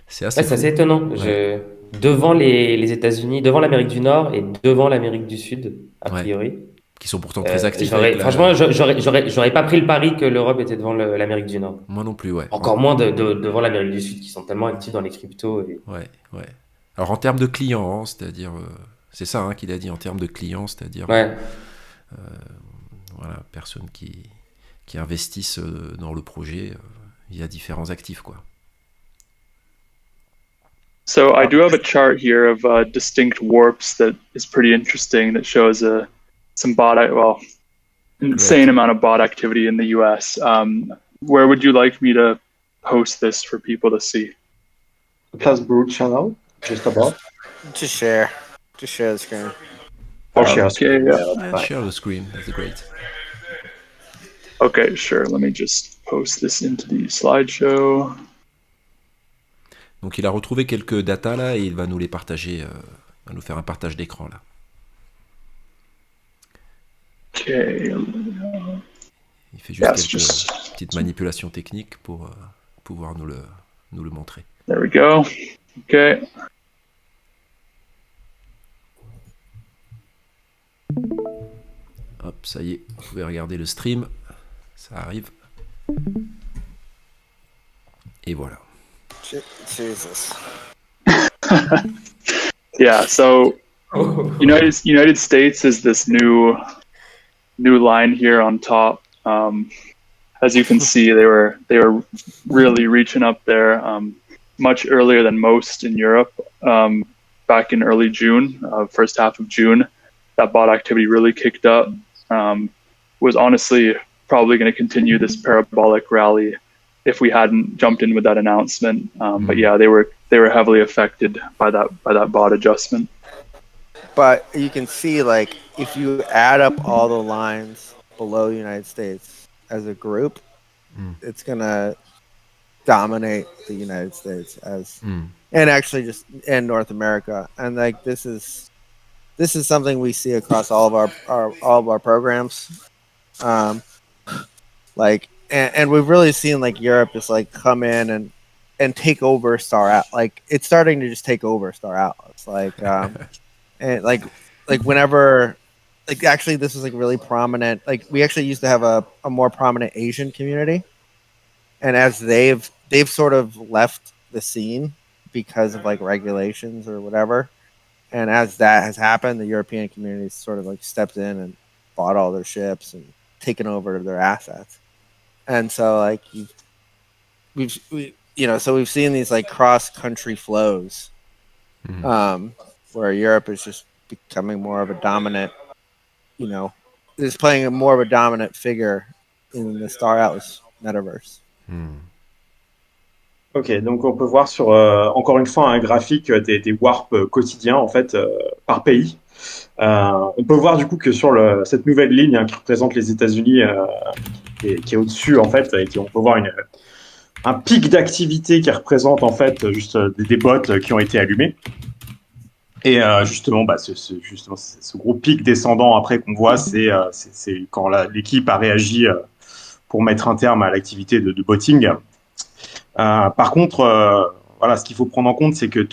c'est fou. assez étonnant. Ouais. Devant les États-Unis, devant l'Amérique du Nord et devant l'Amérique du Sud, a Ouais. priori. Qui sont pourtant très actifs avec la... Franchement, j'aurais pas pris le pari que l'Europe était devant l'Amérique du Nord. Moi non plus, ouais. Encore moins devant l'Amérique du Sud, qui sont tellement actifs dans les cryptos. Ouais, ouais. Alors en termes de clients, hein, c'est-à-dire, c'est ça hein, qu'il a dit en termes de clients, c'est-à-dire, Ouais. voilà, personnes qui investissent dans le projet via différents actifs, quoi. So I do have a chart here of distinct warps that is pretty interesting. That shows some insane amount of bot activity in the U.S. Where would you like me to post this for people to see? ClassBrew channel, just above. Just share the screen. Or share Okay, screen. And share the screen, that's great. Okay, sure. Let me just post this into the slideshow. Donc il a retrouvé quelques datas là et il va nous les partager, va nous faire un partage d'écran là. Okay. Il fait juste quelques petites manipulations techniques pour pouvoir nous le montrer. There we go. Okay. Hop, ça y est, vous pouvez regarder le stream, ça arrive. Et voilà. Jesus. Yeah. So United States is this new line here on top. As you can see, they were really reaching up there much earlier than most in Europe. Back in early June, first half of June, that bot activity really kicked up. Was honestly probably going to continue this parabolic rally if we hadn't jumped in with that announcement. But yeah, they were heavily affected by that bot adjustment. But you can see, like, if you add up all the lines below the United States as a group, it's gonna dominate the United States and actually just in North America. And like this is something we see across all of our programs. Like and we've really seen like Europe just like come in and take over Star Out. Like it's starting to just take over Star Atlas. Like and like whenever like actually this is like really prominent. Like we actually used to have a more prominent Asian community. And as they've sort of left the scene because of like regulations or whatever. And as that has happened, the European community sort of like stepped in and bought all their ships and taken over their assets. And so like we've seen these like cross country flows, where Europe is just becoming more of a dominant, is playing more of a dominant figure in the Star Atlas metaverse. Hmm. And so like we've seen these like cross country flows, where Europe is just becoming more of a dominant, is playing more of a dominant figure in the Star Atlas metaverse. And so like we've seen these like cross country flows, where Europe is just becoming more of a dominant figure in the Star Atlas metaverse. Ok, donc on peut voir sur encore une fois un graphique des warps quotidiens en fait par pays. On peut voir du coup que sur cette nouvelle ligne qui représente les États-Unis, qui est au-dessus en fait, on peut voir un pic d'activité qui représente en fait juste des bots qui ont été allumés. Et justement, justement, ce gros pic descendant après qu'on voit, c'est quand l'équipe a réagi pour mettre un terme à l'activité de botting. Par contre, voilà, ce qu'il faut prendre en compte, c'est que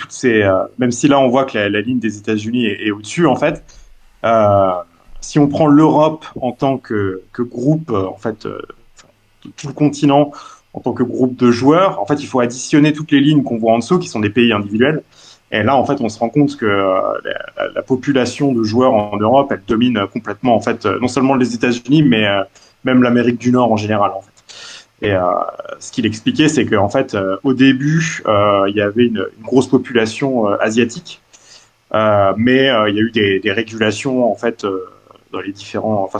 même si là on voit que la ligne des États-Unis est au-dessus, en fait, euh, si on prend l'Europe en tant que groupe, en fait, tout le continent en tant que groupe de joueurs, en fait, il faut additionner toutes les lignes qu'on voit en dessous, qui sont des pays individuels. Et là, en fait, on se rend compte que la population de joueurs en Europe, elle domine complètement, en fait, non seulement les États-Unis, mais même l'Amérique du Nord en général, en fait. Et ce qu'il expliquait, c'est qu'en fait, au début, il y avait une grosse population asiatique, mais il y a eu des régulations en fait dans les différents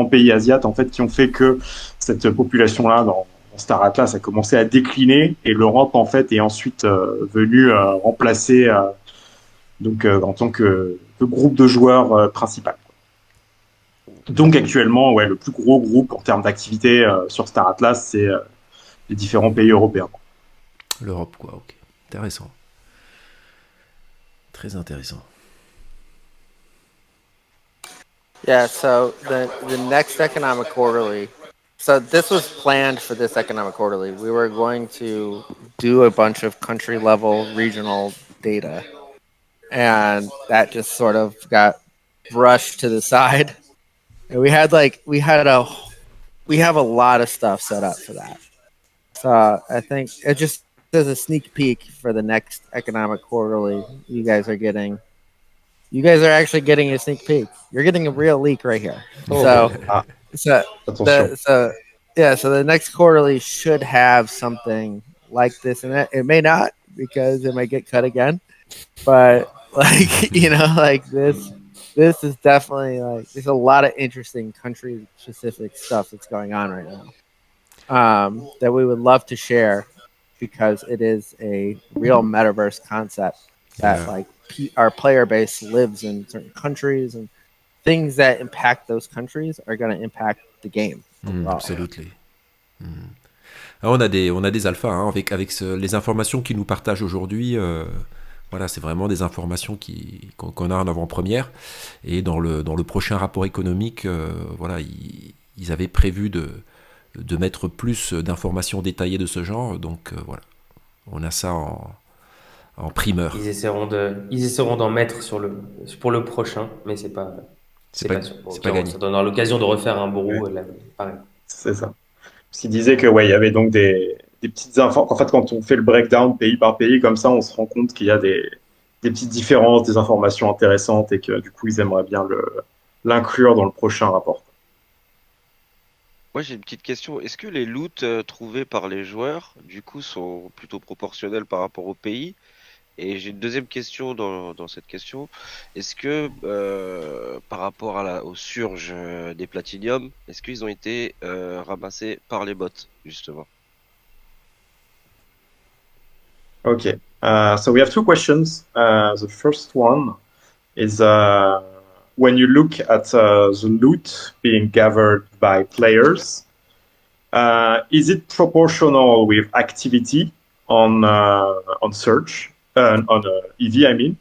pays asiates en fait qui ont fait que cette population-là dans Star Atlas a commencé à décliner et l'Europe en fait est ensuite venue remplacer en tant que groupe de joueurs principal. Donc actuellement, ouais, le plus gros groupe en termes d'activité sur Star Atlas, c'est les différents pays européens. L'Europe, quoi, ok. Intéressant. Très intéressant. Yeah, so the next economic quarterly. So this was planned for this economic quarterly. We were going to do a bunch of country level regional data, and that just sort of got brushed to the side. And we have a lot of stuff set up for that. So I think it just as a sneak peek for the next economic quarterly. You guys are actually getting a sneak peek. You're getting a real leak right here. So Attention. so the next quarterly should have something like this in it. It may not because it might get cut again, but like this is definitely like there's a lot of interesting country specific stuff that's going on right now that we would love to share because it is a real metaverse concept that Yeah. like our player base lives in certain countries and things that impact those countries are going to impact the game. Absolutely. Ah, on a des alphas hein, avec les informations qu'ils nous partagent aujourd'hui. Voilà, c'est vraiment des informations qu'on a en avant-première. Et dans le prochain rapport économique, voilà, ils avaient prévu de mettre plus d'informations détaillées de ce genre. Donc voilà, on a ça en primeur. Ils essaieront d'en mettre pour le prochain, mais c'est pas sûr. Bon, c'est ok, pas gagné. ça donnera l'occasion de refaire un Bourou, pareil. C'est ça. Parce qu'il disait que ouais, il y avait donc des petites infos. En fait, quand on fait le breakdown pays par pays, comme ça, on se rend compte qu'il y a des petites différences, des informations intéressantes et que du coup, ils aimeraient bien l'inclure dans le prochain rapport. Moi, j'ai une petite question. Est-ce que les loots trouvés par les joueurs, du coup, sont plutôt proportionnels par rapport au pays? Et j'ai une deuxième question dans cette question. Est-ce que par rapport aux surges des Platinium, est-ce qu'ils ont été ramassés par les bots, justement? Okay. So we have two questions. The first one is when you look at the loot being gathered by players, is it proportional with activity on search on EV? I mean,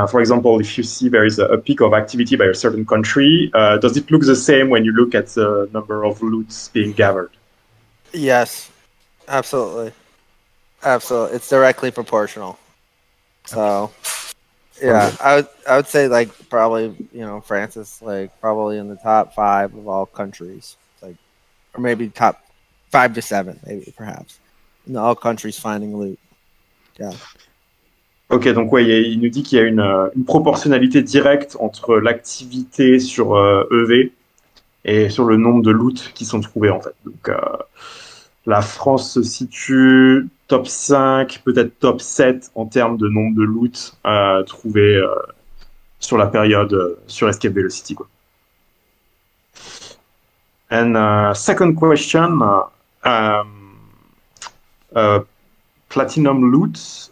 for example, if you see there is a peak of activity by a certain country, does it look the same when you look at the number of loots being gathered? Yes, absolutely. Absolutely. It's directly proportional. So yeah, I would say like probably, France is like probably in the top 5 of all countries. Like or maybe top 5 to 7, maybe perhaps. In all countries finding loot. Yeah. Ok, donc ouais, il nous dit qu'il y a une proportionnalité directe entre l'activité sur EV et sur le nombre de loots qui sont trouvés en fait. Donc la France se situe top 5, peut-être top 7 en termes de nombre de loots trouvés sur la période sur Escape Velocity, quoi. And second question, platinum loot,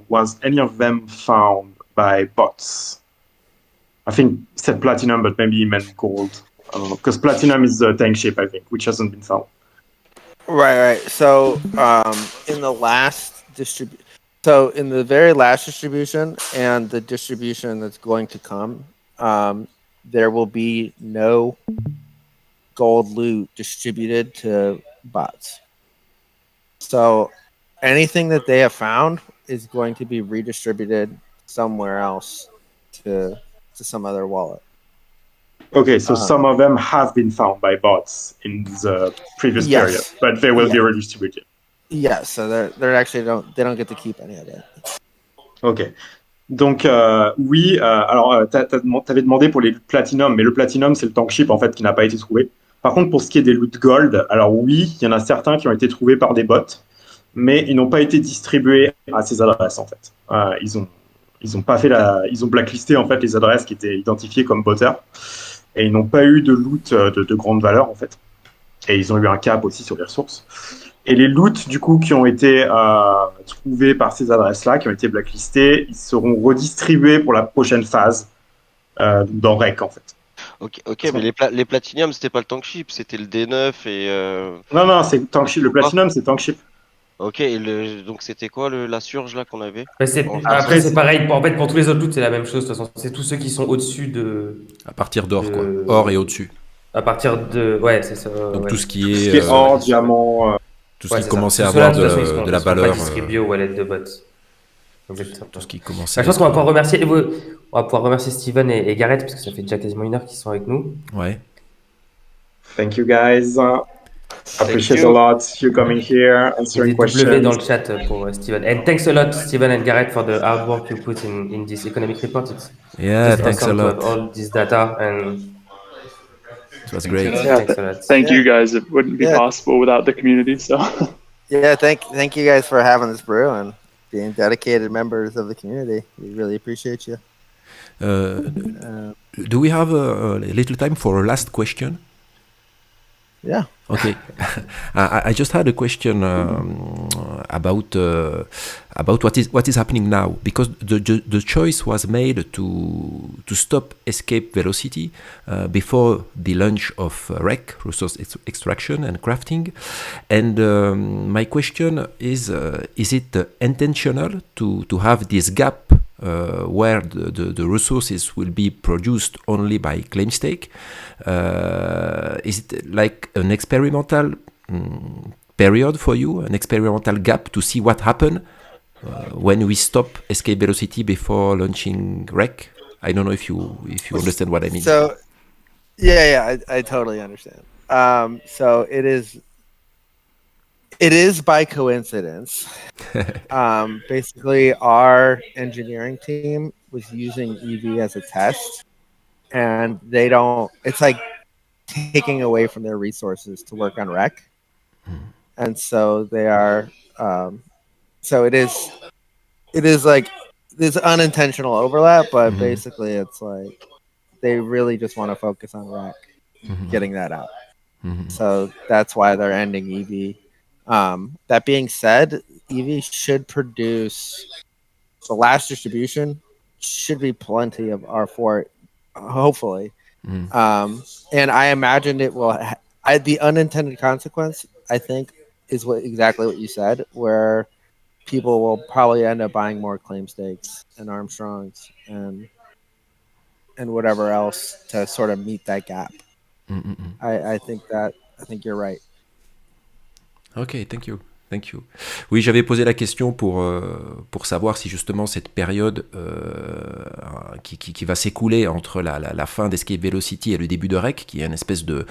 was any of them found by bots? I think he said platinum, but maybe he meant gold. Because platinum is the tank ship, I think, which hasn't been found. Right. So in the very last distribution and the distribution that's going to come, there will be no gold loot distributed to bots. So anything that they have found is going to be redistributed somewhere else to some other wallet. Okay, so some of them have been found by bots in the previous Yes. period, but they will be redistributed. Yes, so they're actually they don't get to keep any of it. Ok. Donc, oui, alors, t'avais demandé pour les loot platinum, mais le platinum, c'est le tank ship, en fait, qui n'a pas été trouvé. Par contre, pour ce qui est des loot gold, alors oui, il y en a certains qui ont été trouvés par des bots, mais ils n'ont pas été distribués à ces adresses, en fait. Ils ont pas fait ils ont blacklisté, en fait, les adresses qui étaient identifiées comme botteurs, et ils n'ont pas eu de loot de grande valeur, en fait. Et ils ont eu un cap aussi sur les ressources. Et les loots, du coup, qui ont été trouvés par ces adresses-là, qui ont été blacklistés, ils seront redistribués pour la prochaine phase dans REC, en fait. Ok, mais les Platinium, c'était pas le tank ship, c'était le D9 et... Non, c'est tank ship. Le Platinum, c'est tank ship. Ok, donc c'était quoi la surge là qu'on avait? Après, c'est pareil. En fait, pour tous les autres loots, c'est la même chose. De toute façon, c'est tous ceux qui sont au-dessus de. À partir d'or, quoi. Or et au-dessus. À partir de. Ouais, c'est ça. Donc tout ce qui Tout ce qui est or, diamant. Tout ce qui commençait à avoir de la valeur. Distribué aux wallets de bots. Tout ce qui commençait. Je pense qu'on va pouvoir remercier. On va pouvoir remercier Steven et Gareth parce que ça fait déjà quasiment 1 heure qu'ils sont avec nous. Ouais. Thank you guys. Appreciate a lot you coming here, answering questions. Dans le chat pour Steven. And thanks a lot, Steven and Gareth, for the hard work you put in this economic report. It's thanks a lot. To have all this data and it was great. Thanks a lot. Thank you guys. It wouldn't be possible without the community. So. Thank you guys for having this brew and being dedicated members of the community. We really appreciate you. Do we have a little time for a last question? Yeah. Okay. I just had a question about what is happening now, because the choice was made to stop escape velocity before the launch of REC, resource extraction and crafting, and my question is it intentional to have this gap where the resources will be produced only by claim stake? Is it like an experimental period for you, an experimental gap to see what happens when we stop escape velocity before launching REC? I don't know if you understand what I mean. So, I totally understand. So it is by coincidence. Basically, our engineering team was using EV as a test, and it's like taking away from their resources to work on REC. And so they are, so it is like this unintentional overlap, but basically it's like they really just want to focus on REC, getting that out. So that's why they're ending EV. That being said, EV should produce the last distribution should be plenty of R4, hopefully. And I imagine it will. The unintended consequence, I think, is exactly what you said, where people will probably end up buying more claim stakes and Armstrongs and whatever else to sort of meet that gap. I think you're right. Okay, thank you. Thank you. Oui, j'avais posé la question pour savoir si justement cette période qui va s'écouler entre la fin d'Escape Velocity et le début de REC, qui est une espèce de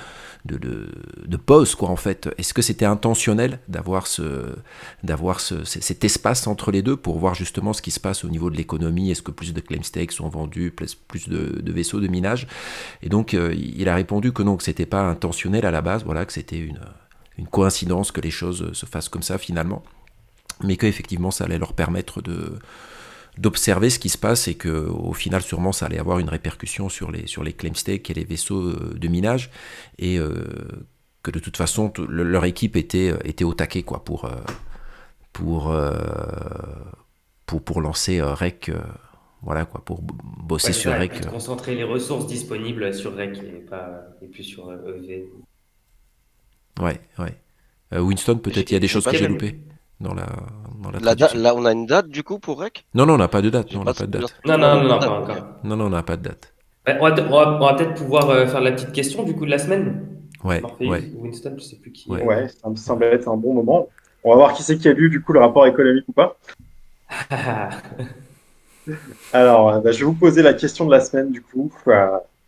pause, quoi, en fait. Est-ce que c'était intentionnel d'avoir cet espace entre les deux pour voir justement ce qui se passe au niveau de l'économie? Est-ce que plus de claim stakes sont vendus, plus de vaisseaux de minage? Et donc, il a répondu que non, que c'était pas intentionnel à la base, voilà, que c'était une coïncidence que les choses se fassent comme ça finalement, mais qu'effectivement ça allait leur permettre d'observer ce qui se passe et qu'au final sûrement ça allait avoir une répercussion sur les claim stakes et les vaisseaux de minage, et que de toute façon leur équipe était au taquet quoi pour lancer REC, voilà quoi, pour bosser Ouais, sur ça, et REC. puis de concentrer les ressources disponibles sur REC et puis sur EV. Ouais. Winston, peut-être il y a des J'ai choses pas que j'ai suivi. loupées dans la traduction. Là, on a une date du coup pour REC? Non, on n'a pas de date. J'ai Non, on pas, n'a pas de j'ai date. Non, pas non, entendu non, non, de date. pas Ok. encore. Non, on n'a pas de date. Ouais, on va peut-être pouvoir faire la petite question du coup de la semaine. Ouais. Morpheus ou Winston, je sais plus qui. Ouais. Ouais, ça me semble être un bon moment. On va voir qui c'est qui a lu du coup le rapport économique ou pas. Alors, je vais vous poser la question de la semaine du coup.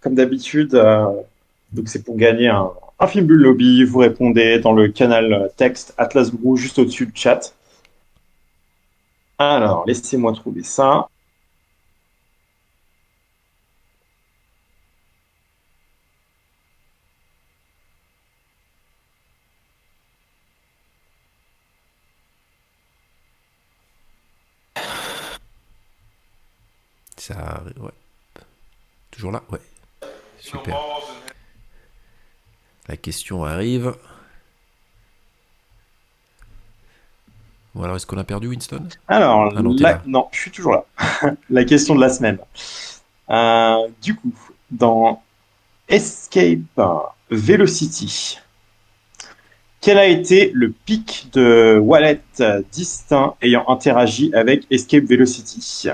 Comme d'habitude, donc c'est pour gagner un film Bulle Lobby. Vous répondez dans le canal texte Atlas Brew juste au-dessus du chat. Alors, laissez-moi trouver ça. Ça, ouais. Toujours là, ouais. Super. La question arrive. Bon, alors, est-ce qu'on a perdu Winston? Alors, Ah non, t'es là. non, je suis toujours là. La question de la semaine. Du coup, dans Escape Velocity, quel a été le pic de wallet distinct ayant interagi avec Escape Velocity?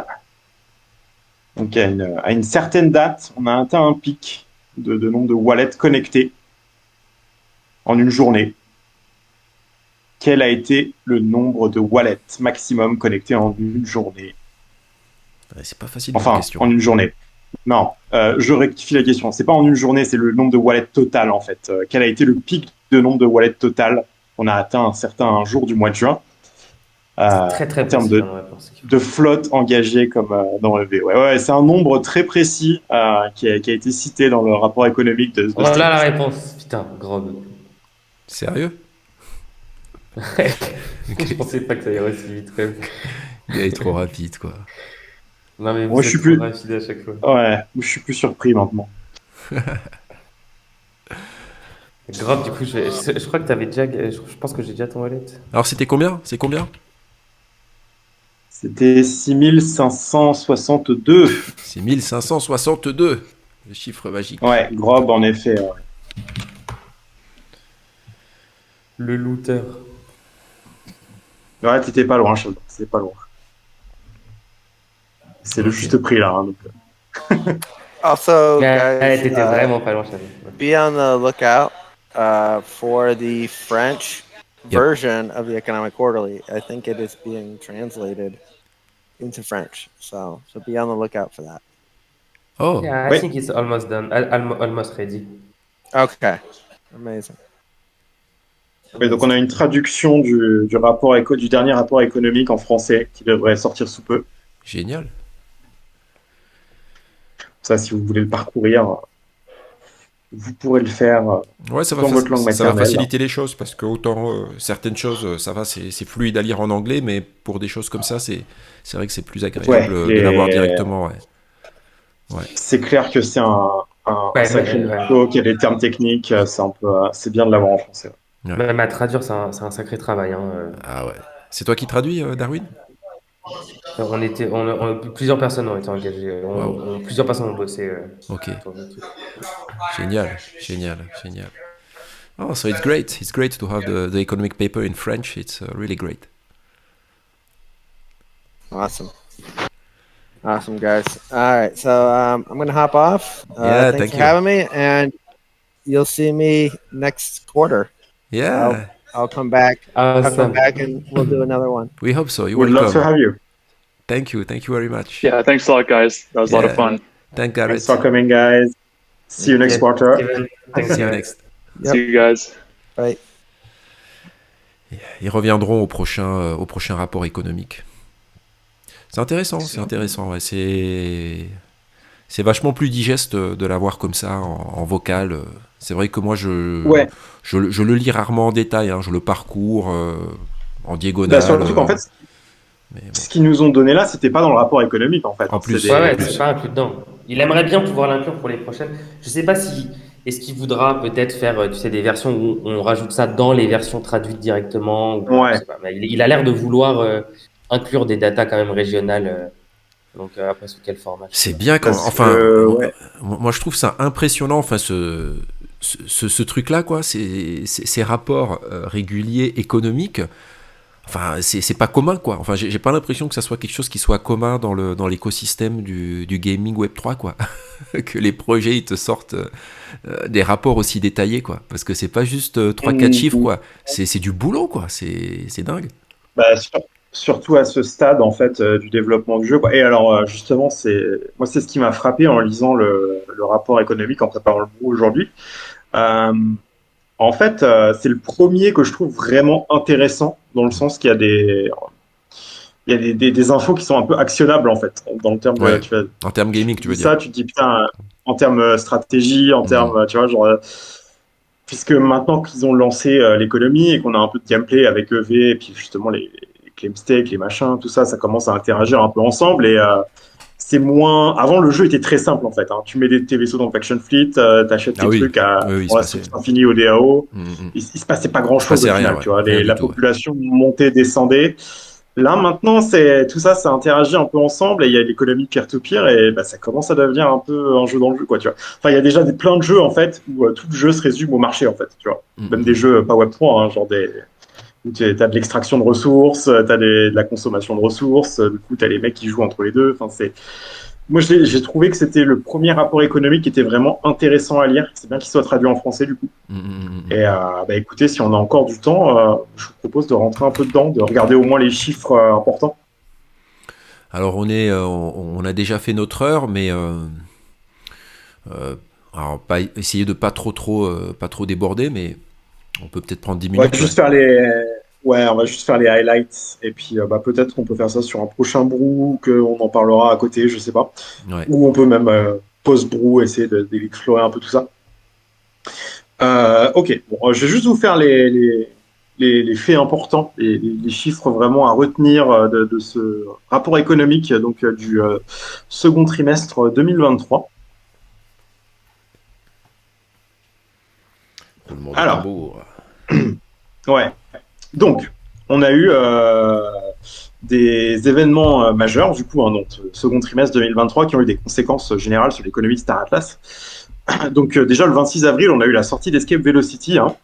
Donc, à une certaine date, on a atteint un pic de nombre de wallets connectés en une journée. Quel a été le nombre de wallets maximum connectés en une journée? Ouais, c'est pas facile comme Enfin, question. en une journée. Non, je rectifie la question. C'est pas en une journée, c'est le nombre de wallets total en fait. Quel a été le pic de nombre de wallets total qu'on a atteint un certain jour du mois de juin Très très en termes précis dans la réponse. de flotte engagée comme dans le V. Ouais, c'est un nombre très précis qui a été cité dans le rapport économique de Voilà Steve. la réponse. Putain, Grob. Sérieux? Je pensais pas que ça irait aussi vite quand même. Il est trop rapide, quoi. Non mais Moi, vous je suis êtes trop plus, rapide à chaque fois. ouais, je suis plus surpris maintenant. Grob, du coup, je crois que t'avais déjà. Je pense que j'ai déjà ton wallet. Alors, c'était combien? C'est combien? C'était 6562. C'est 1562. Le chiffre magique. Ouais, Grob en effet. Le looter. Ouais, t'étais pas loin, Sheldon. C'était pas loin. C'est le Ok. juste prix là. Hein, donc. Also, Ouais, guys, t'étais vraiment pas loin, je savais. be on the lookout for the French Yep. version of the Economic Quarterly. I think it is being translated into French, so be on the lookout for that. Oh, Yeah, I Oui. think it's almost done. Almost ready. Okay, amazing. Oui, donc on a une traduction du du dernier rapport économique en français qui devrait sortir sous peu. génial. Ça, si vous voulez le parcourir, vous pourrez le faire Ouais, ça dans votre langue ça va maternelle. faciliter les choses parce que autant certaines choses, ça va, c'est fluide à lire en anglais, mais pour des choses comme ça, c'est vrai que c'est plus agréable Ouais, de l'avoir directement. Ouais. C'est clair que c'est un Ouais, sacré ouais. niveau, qu'il y a des termes techniques, c'est bien de l'avoir en français. Ouais. Même à traduire, c'est un sacré travail. Hein. Ah ouais. C'est toi qui traduis, Darwin? Plusieurs personnes ont été engagées. Wow. Plusieurs personnes ont bossé. Ok. Autour de tout. Génial. Oh, so it's great. It's great to have the economic paper in French. It's really great. Awesome, guys. All right, so I'm gonna hop off. Yeah, Thanks thank for you. having me, and you'll see me next quarter. Yeah, I'll come back. I'll come Awesome. back, and we'll do another one. we hope so. You're We'd love to welcome. have you. Thank you very much. Yeah, thanks a lot, guys. That was a lot of Yeah. fun. Thank Garrett. Thanks for coming, guys. See you next Okay, quarter. Steven, thanks, See you Garrett. next. Yep. See you guys. Bye. Ils reviendront au prochain rapport économique. C'est intéressant. Ouais. C'est vachement plus digeste de l'avoir comme ça en vocal. C'est vrai que moi Ouais. je le lis rarement en détail. Hein. Je le parcours en diagonale. Bah, surtout qu'en fait, mais bon. ce qu'ils nous ont donné là, c'était pas dans le rapport économique en fait. En plus. C'est Ouais, des- c'est pas inclus dedans. Il aimerait bien pouvoir l'inclure pour les prochaines. Je sais pas si est-ce qu'il voudra peut-être faire, tu sais, des versions où on rajoute ça dans les versions traduites directement ou, je Ouais. sais pas, mais il a l'air de vouloir inclure des datas quand même régionales. Donc après, sous quel format, je sais C'est pas. bien quand, Parce enfin, que, ouais. moi je trouve ça impressionnant, enfin ce truc-là, quoi, ces rapports réguliers économiques. Enfin, c'est pas commun, quoi. Enfin, j'ai pas l'impression que ça soit quelque chose qui soit commun dans l'écosystème du gaming Web3, quoi. Que les projets ils te sortent des rapports aussi détaillés, quoi. Parce que c'est pas juste 3-4 chiffres, quoi. C'est du boulot, quoi. C'est dingue. Bah, surtout à ce stade en fait du développement du jeu, quoi. Et alors justement, c'est ce qui m'a frappé en lisant le rapport économique en préparant le bout aujourd'hui. Euh, En fait, c'est le premier que je trouve vraiment intéressant dans le sens qu'il y a des infos qui sont un peu actionnables en fait. Dans le terme de, Ouais. En termes gaming, tu dis veux dire. ça, tu te dis putain, en termes stratégie, en termes, tu vois, genre, puisque maintenant qu'ils ont lancé l'économie et qu'on a un peu de gameplay avec EV et puis justement les claim stakes, les machins, tout ça, ça commence à interagir un peu ensemble et c'est moins. Avant, le jeu était très simple en fait. Hein. Tu mets tes vaisseaux dans Faction Fleet, t'achètes Ah tes oui, trucs à oui, il se pour la passait. source infinie au DAO. Mm, mm. Il se passait pas Il grand se chose au passait rien, final, ouais. tu vois. Rien du La tout, ouais. population montait, descendait. Là maintenant, c'est tout ça, ça interagit un peu ensemble et il y a l'économie peer-to-peer et bah, ça commence à devenir un peu un jeu dans le jeu, quoi, tu vois. Enfin, il y a déjà plein de jeux en fait où tout le jeu se résume au marché en fait, tu vois. Mm, Même mm, des mm. jeux pas Web3, hein, genre où t'as de l'extraction de ressources, de la consommation de ressources, du coup t'as les mecs qui jouent entre les deux. Enfin, moi j'ai trouvé que c'était le premier rapport économique qui était vraiment intéressant à lire. C'est bien qu'il soit traduit en français du coup. Mm, mm, mm, mm. Et bah écoutez, si on a encore du temps, je vous propose de rentrer un peu dedans, de regarder au moins les chiffres importants. Alors on a déjà fait notre heure, mais euh, alors pas essayer de pas trop déborder, mais on peut peut-être prendre 10 On va minutes. juste faire on va juste faire les highlights et puis bah, peut-être qu'on peut faire ça sur un prochain brew, qu'on en parlera à côté, je sais pas. Ouais. Ou on peut même post-brew essayer d'explorer un peu tout ça. Ok, bon, je vais juste vous faire les faits importants, les chiffres vraiment à retenir de ce rapport économique donc du second trimestre 2023. Roulement de Alors, tambour. ouais. Donc, on a eu des événements majeurs, du coup, hein, donc, second trimestre 2023, qui ont eu des conséquences générales sur l'économie de Star Atlas. Donc, déjà, le 26 avril, on a eu la sortie d'Escape Velocity. Hein.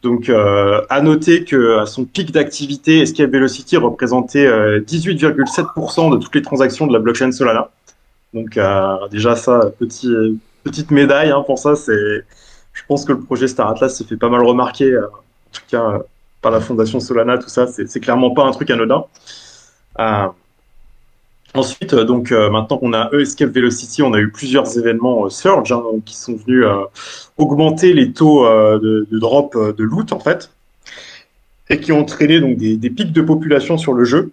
Donc, à noter qu'à son pic d'activité, Escape Velocity représentait 18,7% de toutes les transactions de la blockchain Solana. Donc, déjà, ça, petite médaille hein, pour ça. Je pense que le projet Star Atlas se fait pas mal remarquer, en tout cas par la fondation Solana, tout ça. C'est clairement pas un truc anodin. Ensuite, donc maintenant qu'on a Escape Velocity, on a eu plusieurs événements Surge hein, qui sont venus augmenter les taux de drop de loot en fait, et qui ont entraîné donc des pics de population sur le jeu.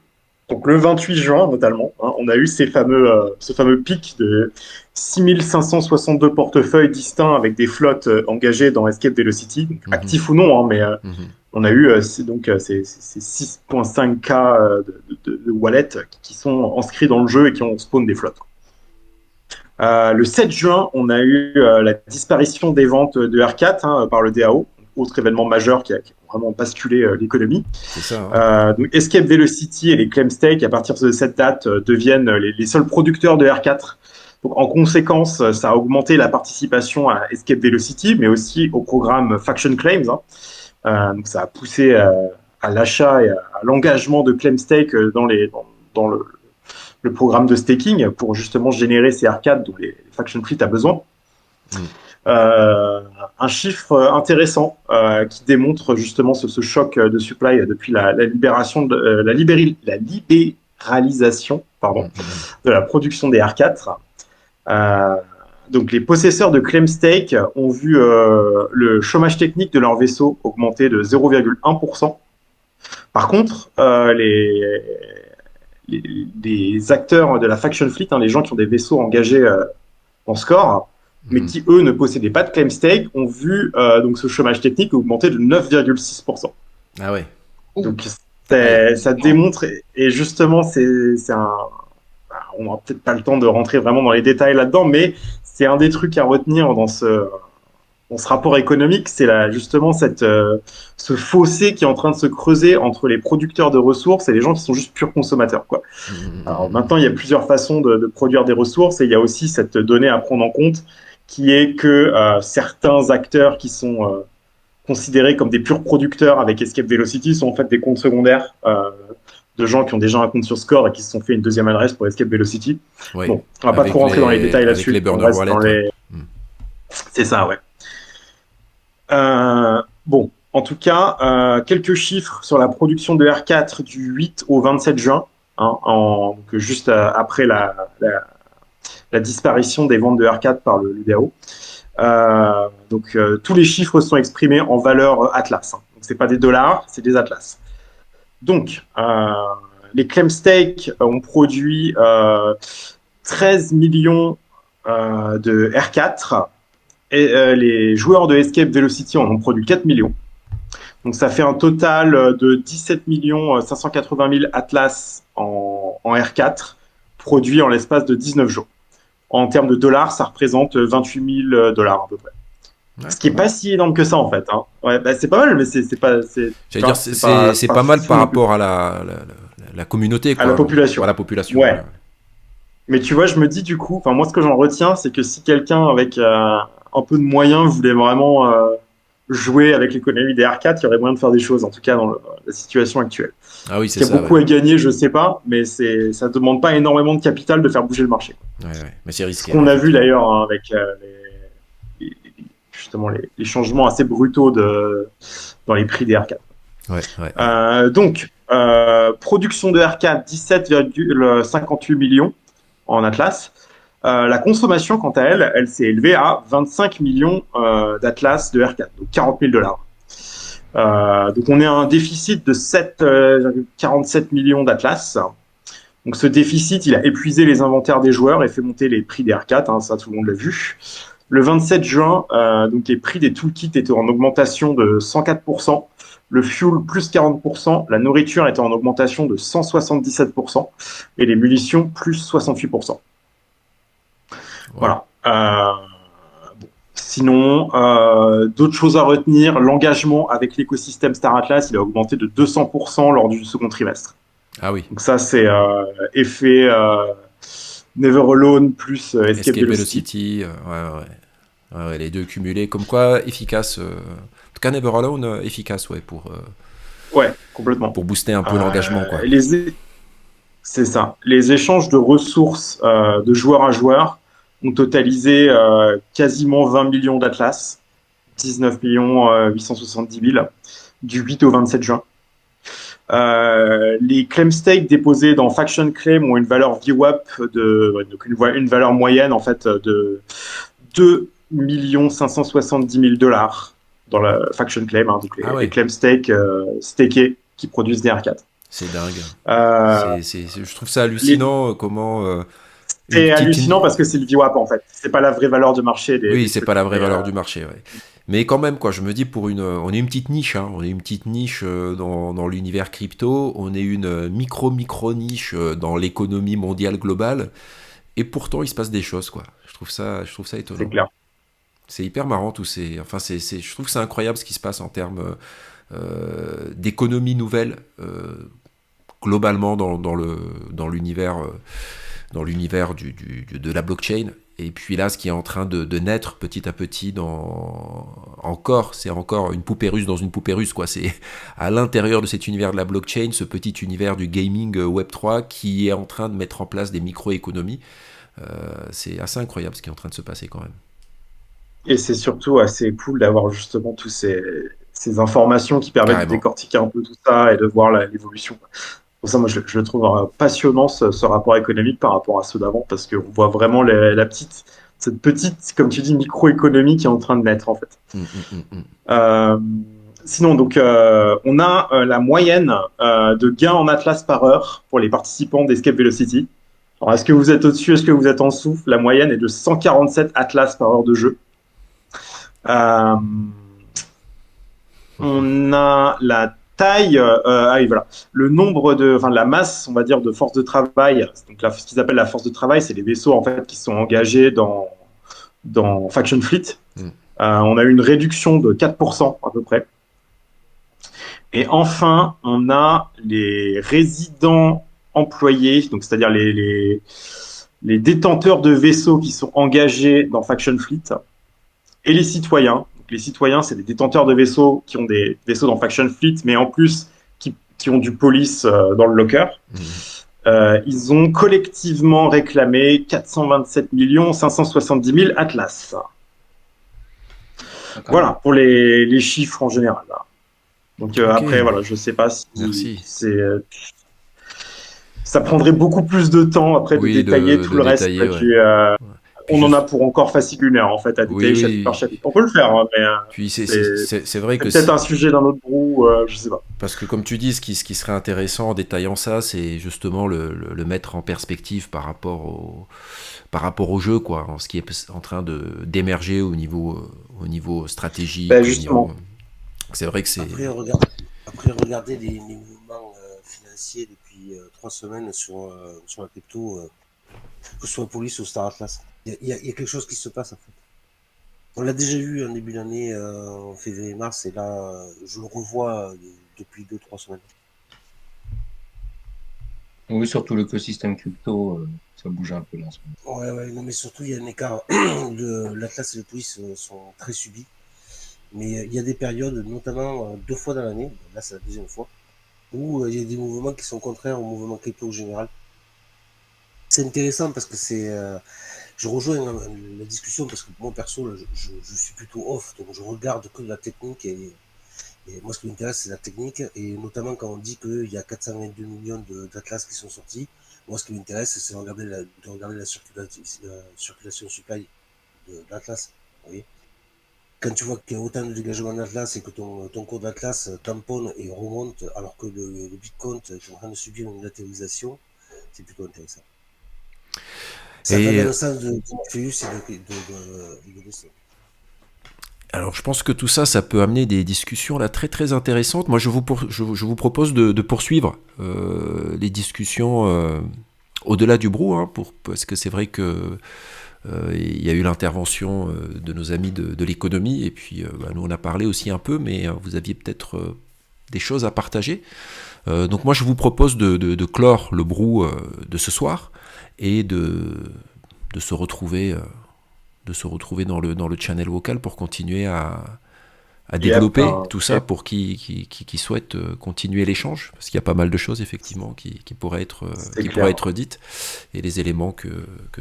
Donc le 28 juin notamment, hein, on a eu ce fameux pic de 6562 portefeuilles distincts avec des flottes engagées dans Escape Velocity, donc actifs ou non, hein, mais on a eu ces 6,5K de wallets qui sont inscrits dans le jeu et qui ont spawn des flottes. Le 7 juin, on a eu la disparition des ventes de R4 hein, par le DAO, autre événement majeur qui a vraiment basculé l'économie. C'est ça. Hein. Donc Escape Velocity et les Claim Stake, à partir de cette date, deviennent les seuls producteurs de R4. Donc, en conséquence, ça a augmenté la participation à Escape Velocity, mais aussi au programme Faction Claims. Hein. Donc ça a poussé à l'achat et à l'engagement de Claim Stake dans le programme de staking pour justement générer ces arcades dont les Faction Fleet a besoin. Un chiffre intéressant qui démontre justement ce choc de supply depuis la libéralisation de la production des R4. Donc les possesseurs de Claim Stake ont vu le chômage technique de leur vaisseau augmenter de 0,1%. Par contre, les acteurs de la Faction Fleet, hein, les gens qui ont des vaisseaux engagés en score, mais qui eux ne possédaient pas de Claim Stake, ont vu donc ce chômage technique augmenter de 9,6%. Ah ouais. Donc ça démontre, et justement on n'aura peut-être pas le temps de rentrer vraiment dans les détails là-dedans, mais c'est un des trucs à retenir dans ce rapport économique, c'est justement ce fossé qui est en train de se creuser entre les producteurs de ressources et les gens qui sont juste purs consommateurs, quoi. Alors maintenant, il y a plusieurs façons de produire des ressources et il y a aussi cette donnée à prendre en compte qui est que certains acteurs qui sont considérés comme des purs producteurs avec Escape Velocity sont en fait des comptes secondaires de gens qui ont déjà un compte sur Score et qui se sont fait une deuxième adresse pour Escape Velocity. Oui. Bon, on va pas trop rentrer dans les détails là-dessus. Avec les burner On reste wallets. dans les- Ouais. C'est ça, ouais. Bon, en tout cas, quelques chiffres sur la production de R4 du 8 au 27 juin, hein, donc juste après la disparition des ventes de R4 par le DAO. Donc, tous les chiffres sont exprimés en valeur Atlas. Hein. Donc, c'est pas des dollars, c'est des Atlas. Donc, les claim stake ont produit 13 millions de R4 et les joueurs de Escape Velocity en ont produit 4 millions. Donc, ça fait un total de 17 580 000 Atlas en R4 produits en l'espace de 19 jours. En termes de dollars, ça représente 28 000 dollars à peu près. Ouais, Ce qui est pas si énorme que ça en fait. Hein. Ouais, bah, c'est pas mal, mais c'est pas. J'allais dire, c'est pas mal par rapport à la communauté, quoi. À la population. À la population. Ouais. Voilà. Mais tu vois, je me dis du coup, enfin moi ce que j'en retiens, c'est que si quelqu'un avec un peu de moyens voulait vraiment jouer avec l'économie des R4, il y aurait moyen de faire des choses, en tout cas dans la situation actuelle. Ah oui, Il c'est y a ça. beaucoup Ouais. à gagner, je sais pas, mais ça demande pas énormément de capital de faire bouger le marché. Ouais, mais c'est Ce risqué. qu'on a en fait. vu d'ailleurs hein, avec justement les changements assez brutaux dans les prix des R4. Ouais. Donc, production de R4, 17,58 millions en Atlas. La consommation, quant à elle, elle s'est élevée à 25 millions d'Atlas de R4, donc 40 000 dollars. Donc, on est à un déficit de 7,47 millions d'Atlas. Donc, ce déficit, il a épuisé les inventaires des joueurs et fait monter les prix des R4, hein, ça tout le monde l'a vu. Le 27 juin, donc les prix des toolkits étaient en augmentation de 104%, le fuel plus 40%, la nourriture était en augmentation de 177% et les munitions plus 68%. Voilà. Bon. Sinon, d'autres choses à retenir, l'engagement avec l'écosystème Star Atlas, il a augmenté de 200% lors du second trimestre. Ah oui. Donc ça, c'est effet Never Alone plus Escape Velocity. Ouais, les deux cumulés. Comme quoi, efficace. En tout cas, Never Alone, efficace, ouais, Ouais, complètement. pour booster un peu l'engagement, quoi. C'est ça. Les échanges de ressources de joueur à joueur ont totalisé quasiment 20 millions d'Atlas, 19 870 000, du 8 au 27 juin. Les claim stakes déposés dans Faction Claim ont une valeur VWAP donc une valeur moyenne en fait de 2 570 000 dollars dans la Faction Claim, hein, donc les claim stakes stakés qui produisent des R4. C'est dingue. Je trouve ça hallucinant comment. C'est hallucinant parce que c'est le VWAP en fait. C'est pas la vraie valeur de marché. Oui, c'est pas la vraie valeur du marché. Ouais. Mais quand même, quoi, je me dis on est une petite niche, hein, on est une petite niche dans l'univers crypto, on est une micro niche dans l'économie mondiale globale, et pourtant il se passe des choses, quoi. Je trouve ça étonnant. C'est clair. C'est hyper marrant je trouve que c'est incroyable ce qui se passe en termes d'économie nouvelle globalement dans l'univers de la blockchain. Et puis là, ce qui est en train de naître petit à petit c'est encore une poupée russe dans une poupée russe, quoi. C'est à l'intérieur de cet univers de la blockchain, ce petit univers du gaming Web3 qui est en train de mettre en place des micro-économies. C'est assez incroyable ce qui est en train de se passer quand même. Et c'est surtout assez cool d'avoir justement tous ces informations qui permettent de décortiquer un peu tout ça et de voir l'évolution. Pour ça, moi, je le trouve passionnant, ce rapport économique par rapport à ceux d'avant, parce qu'on voit vraiment cette petite, comme tu dis, microéconomie qui est en train de naître, en fait. Sinon, donc, on a la moyenne de gains en Atlas par heure pour les participants d'Escape Velocity. Alors, est-ce que vous êtes au-dessus, est-ce que vous êtes en dessous? La moyenne est de 147 Atlas par heure de jeu. On a la taille, voilà. Le nombre la masse, on va dire, de force de travail. Donc ce qu'ils appellent la force de travail, c'est les vaisseaux en fait qui sont engagés dans Faction Fleet. On a eu une réduction de 4% à peu près. Et enfin, on a les résidents employés, donc c'est-à-dire les détenteurs de vaisseaux qui sont engagés dans Faction Fleet, et les citoyens. Donc, les citoyens, c'est des détenteurs de vaisseaux qui ont des vaisseaux dans Faction Fleet, mais en plus qui ont du police dans le locker. Ils ont collectivement réclamé 427 570 000 Atlas. D'accord. Voilà pour les chiffres en général. Là. Donc Ok. après, voilà, je sais pas si Merci. c'est ça prendrait beaucoup plus de temps après de Oui, détailler tout de le reste. détailler, ouais. Puis On en a juste- pour encore facile une heure en fait à Oui, détailler chapitre par oui. chapitre. On peut le faire, hein, mais Puis c'est c'est vrai que peut-être un sujet d'un autre brou, je sais pas. parce que comme tu dis, ce qui serait intéressant en détaillant ça, c'est justement le mettre en perspective par rapport au jeu, quoi, ce qui est en train d'émerger au niveau stratégique. Ben, justement. C'est vrai que c'est. Après, regardez les mouvements financiers depuis 3 semaines sur la crypto, que ce soit Police ou Star Atlas. Il y a quelque chose qui se passe en fait. On l'a déjà vu en début d'année, en février-mars, et là, je le revois depuis 2-3 semaines. Oui, surtout l'écosystème crypto, ça bouge un peu là en ce moment. Ouais, non, mais surtout, il y a un écart. L'Atlas et le Police sont très subis. Mais il y a des périodes, notamment 2 fois dans l'année, là c'est la deuxième fois, où il y a des mouvements qui sont contraires au mouvement crypto général. C'est intéressant parce que je rejoins la discussion parce que moi perso, là, je suis plutôt off, donc je regarde que la technique et moi ce qui m'intéresse c'est la technique et notamment quand on dit qu'il y a 422 millions d'Atlas qui sont sortis, moi ce qui m'intéresse c'est de regarder la circulation supply de l'Atlas. Vous voyez, quand tu vois qu'il y a autant de dégagement d'Atlas et que ton cours d'Atlas tamponne et remonte alors que le Bitcoin est en train de subir une latéralisation, c'est plutôt intéressant. Ça va Et dans le sens de Morpheus et de Ghost. alors, je pense que tout ça, ça peut amener des discussions là très très intéressantes. Moi, je vous propose de poursuivre les discussions au-delà du brou, hein, parce que c'est vrai que il y a eu l'intervention de nos amis de l'économie, et puis nous on a parlé aussi un peu, mais vous aviez peut-être des choses à partager. Donc moi, je vous propose de clore le brou de ce soir et de se retrouver. De se retrouver dans le channel vocal pour continuer à développer tout ça pour qui souhaite continuer l'échange, parce qu'il y a pas mal de choses effectivement qui pourraient être dites, et les éléments que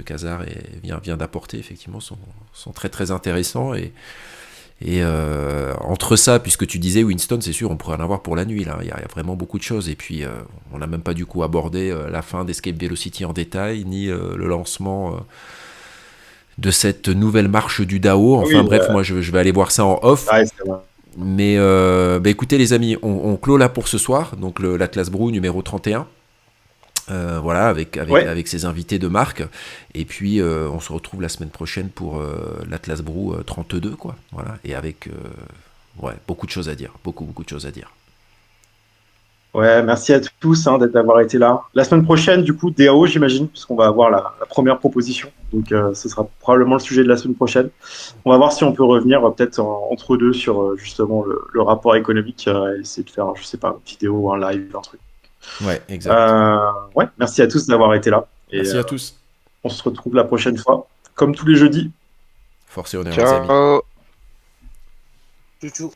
Khazar vient d'apporter effectivement sont très très intéressants, et entre ça, puisque tu disais Winston, c'est sûr on pourrait en avoir pour la nuit là, il y a vraiment beaucoup de choses, et puis on n'a même pas du coup abordé la fin d'Escape Velocity en détail, ni le lancement de cette nouvelle marche du DAO. Enfin oui, bref, moi je vais aller voir ça en off. Ouais, c'est vrai. Mais écoutez les amis, on clôt là pour ce soir, donc l'Atlas Brew numéro 31. Voilà, avec ses invités de marque. Et puis on se retrouve la semaine prochaine pour l'Atlas Brew 32, quoi. Voilà, et avec beaucoup de choses à dire. Beaucoup de choses à dire. Ouais, merci à tous d'avoir été là. La semaine prochaine, du coup, DAO, j'imagine, puisqu'on va avoir la première proposition. Donc, ce sera probablement le sujet de la semaine prochaine. On va voir si on peut revenir peut-être entre deux sur justement le rapport économique et essayer de faire, je sais pas, une vidéo, un live, un truc. Ouais, exact. Merci à tous d'avoir été là. Et, merci à tous. On se retrouve la prochaine fois, comme tous les jeudis. Force et honneur, les amis. Ciao. Tchou.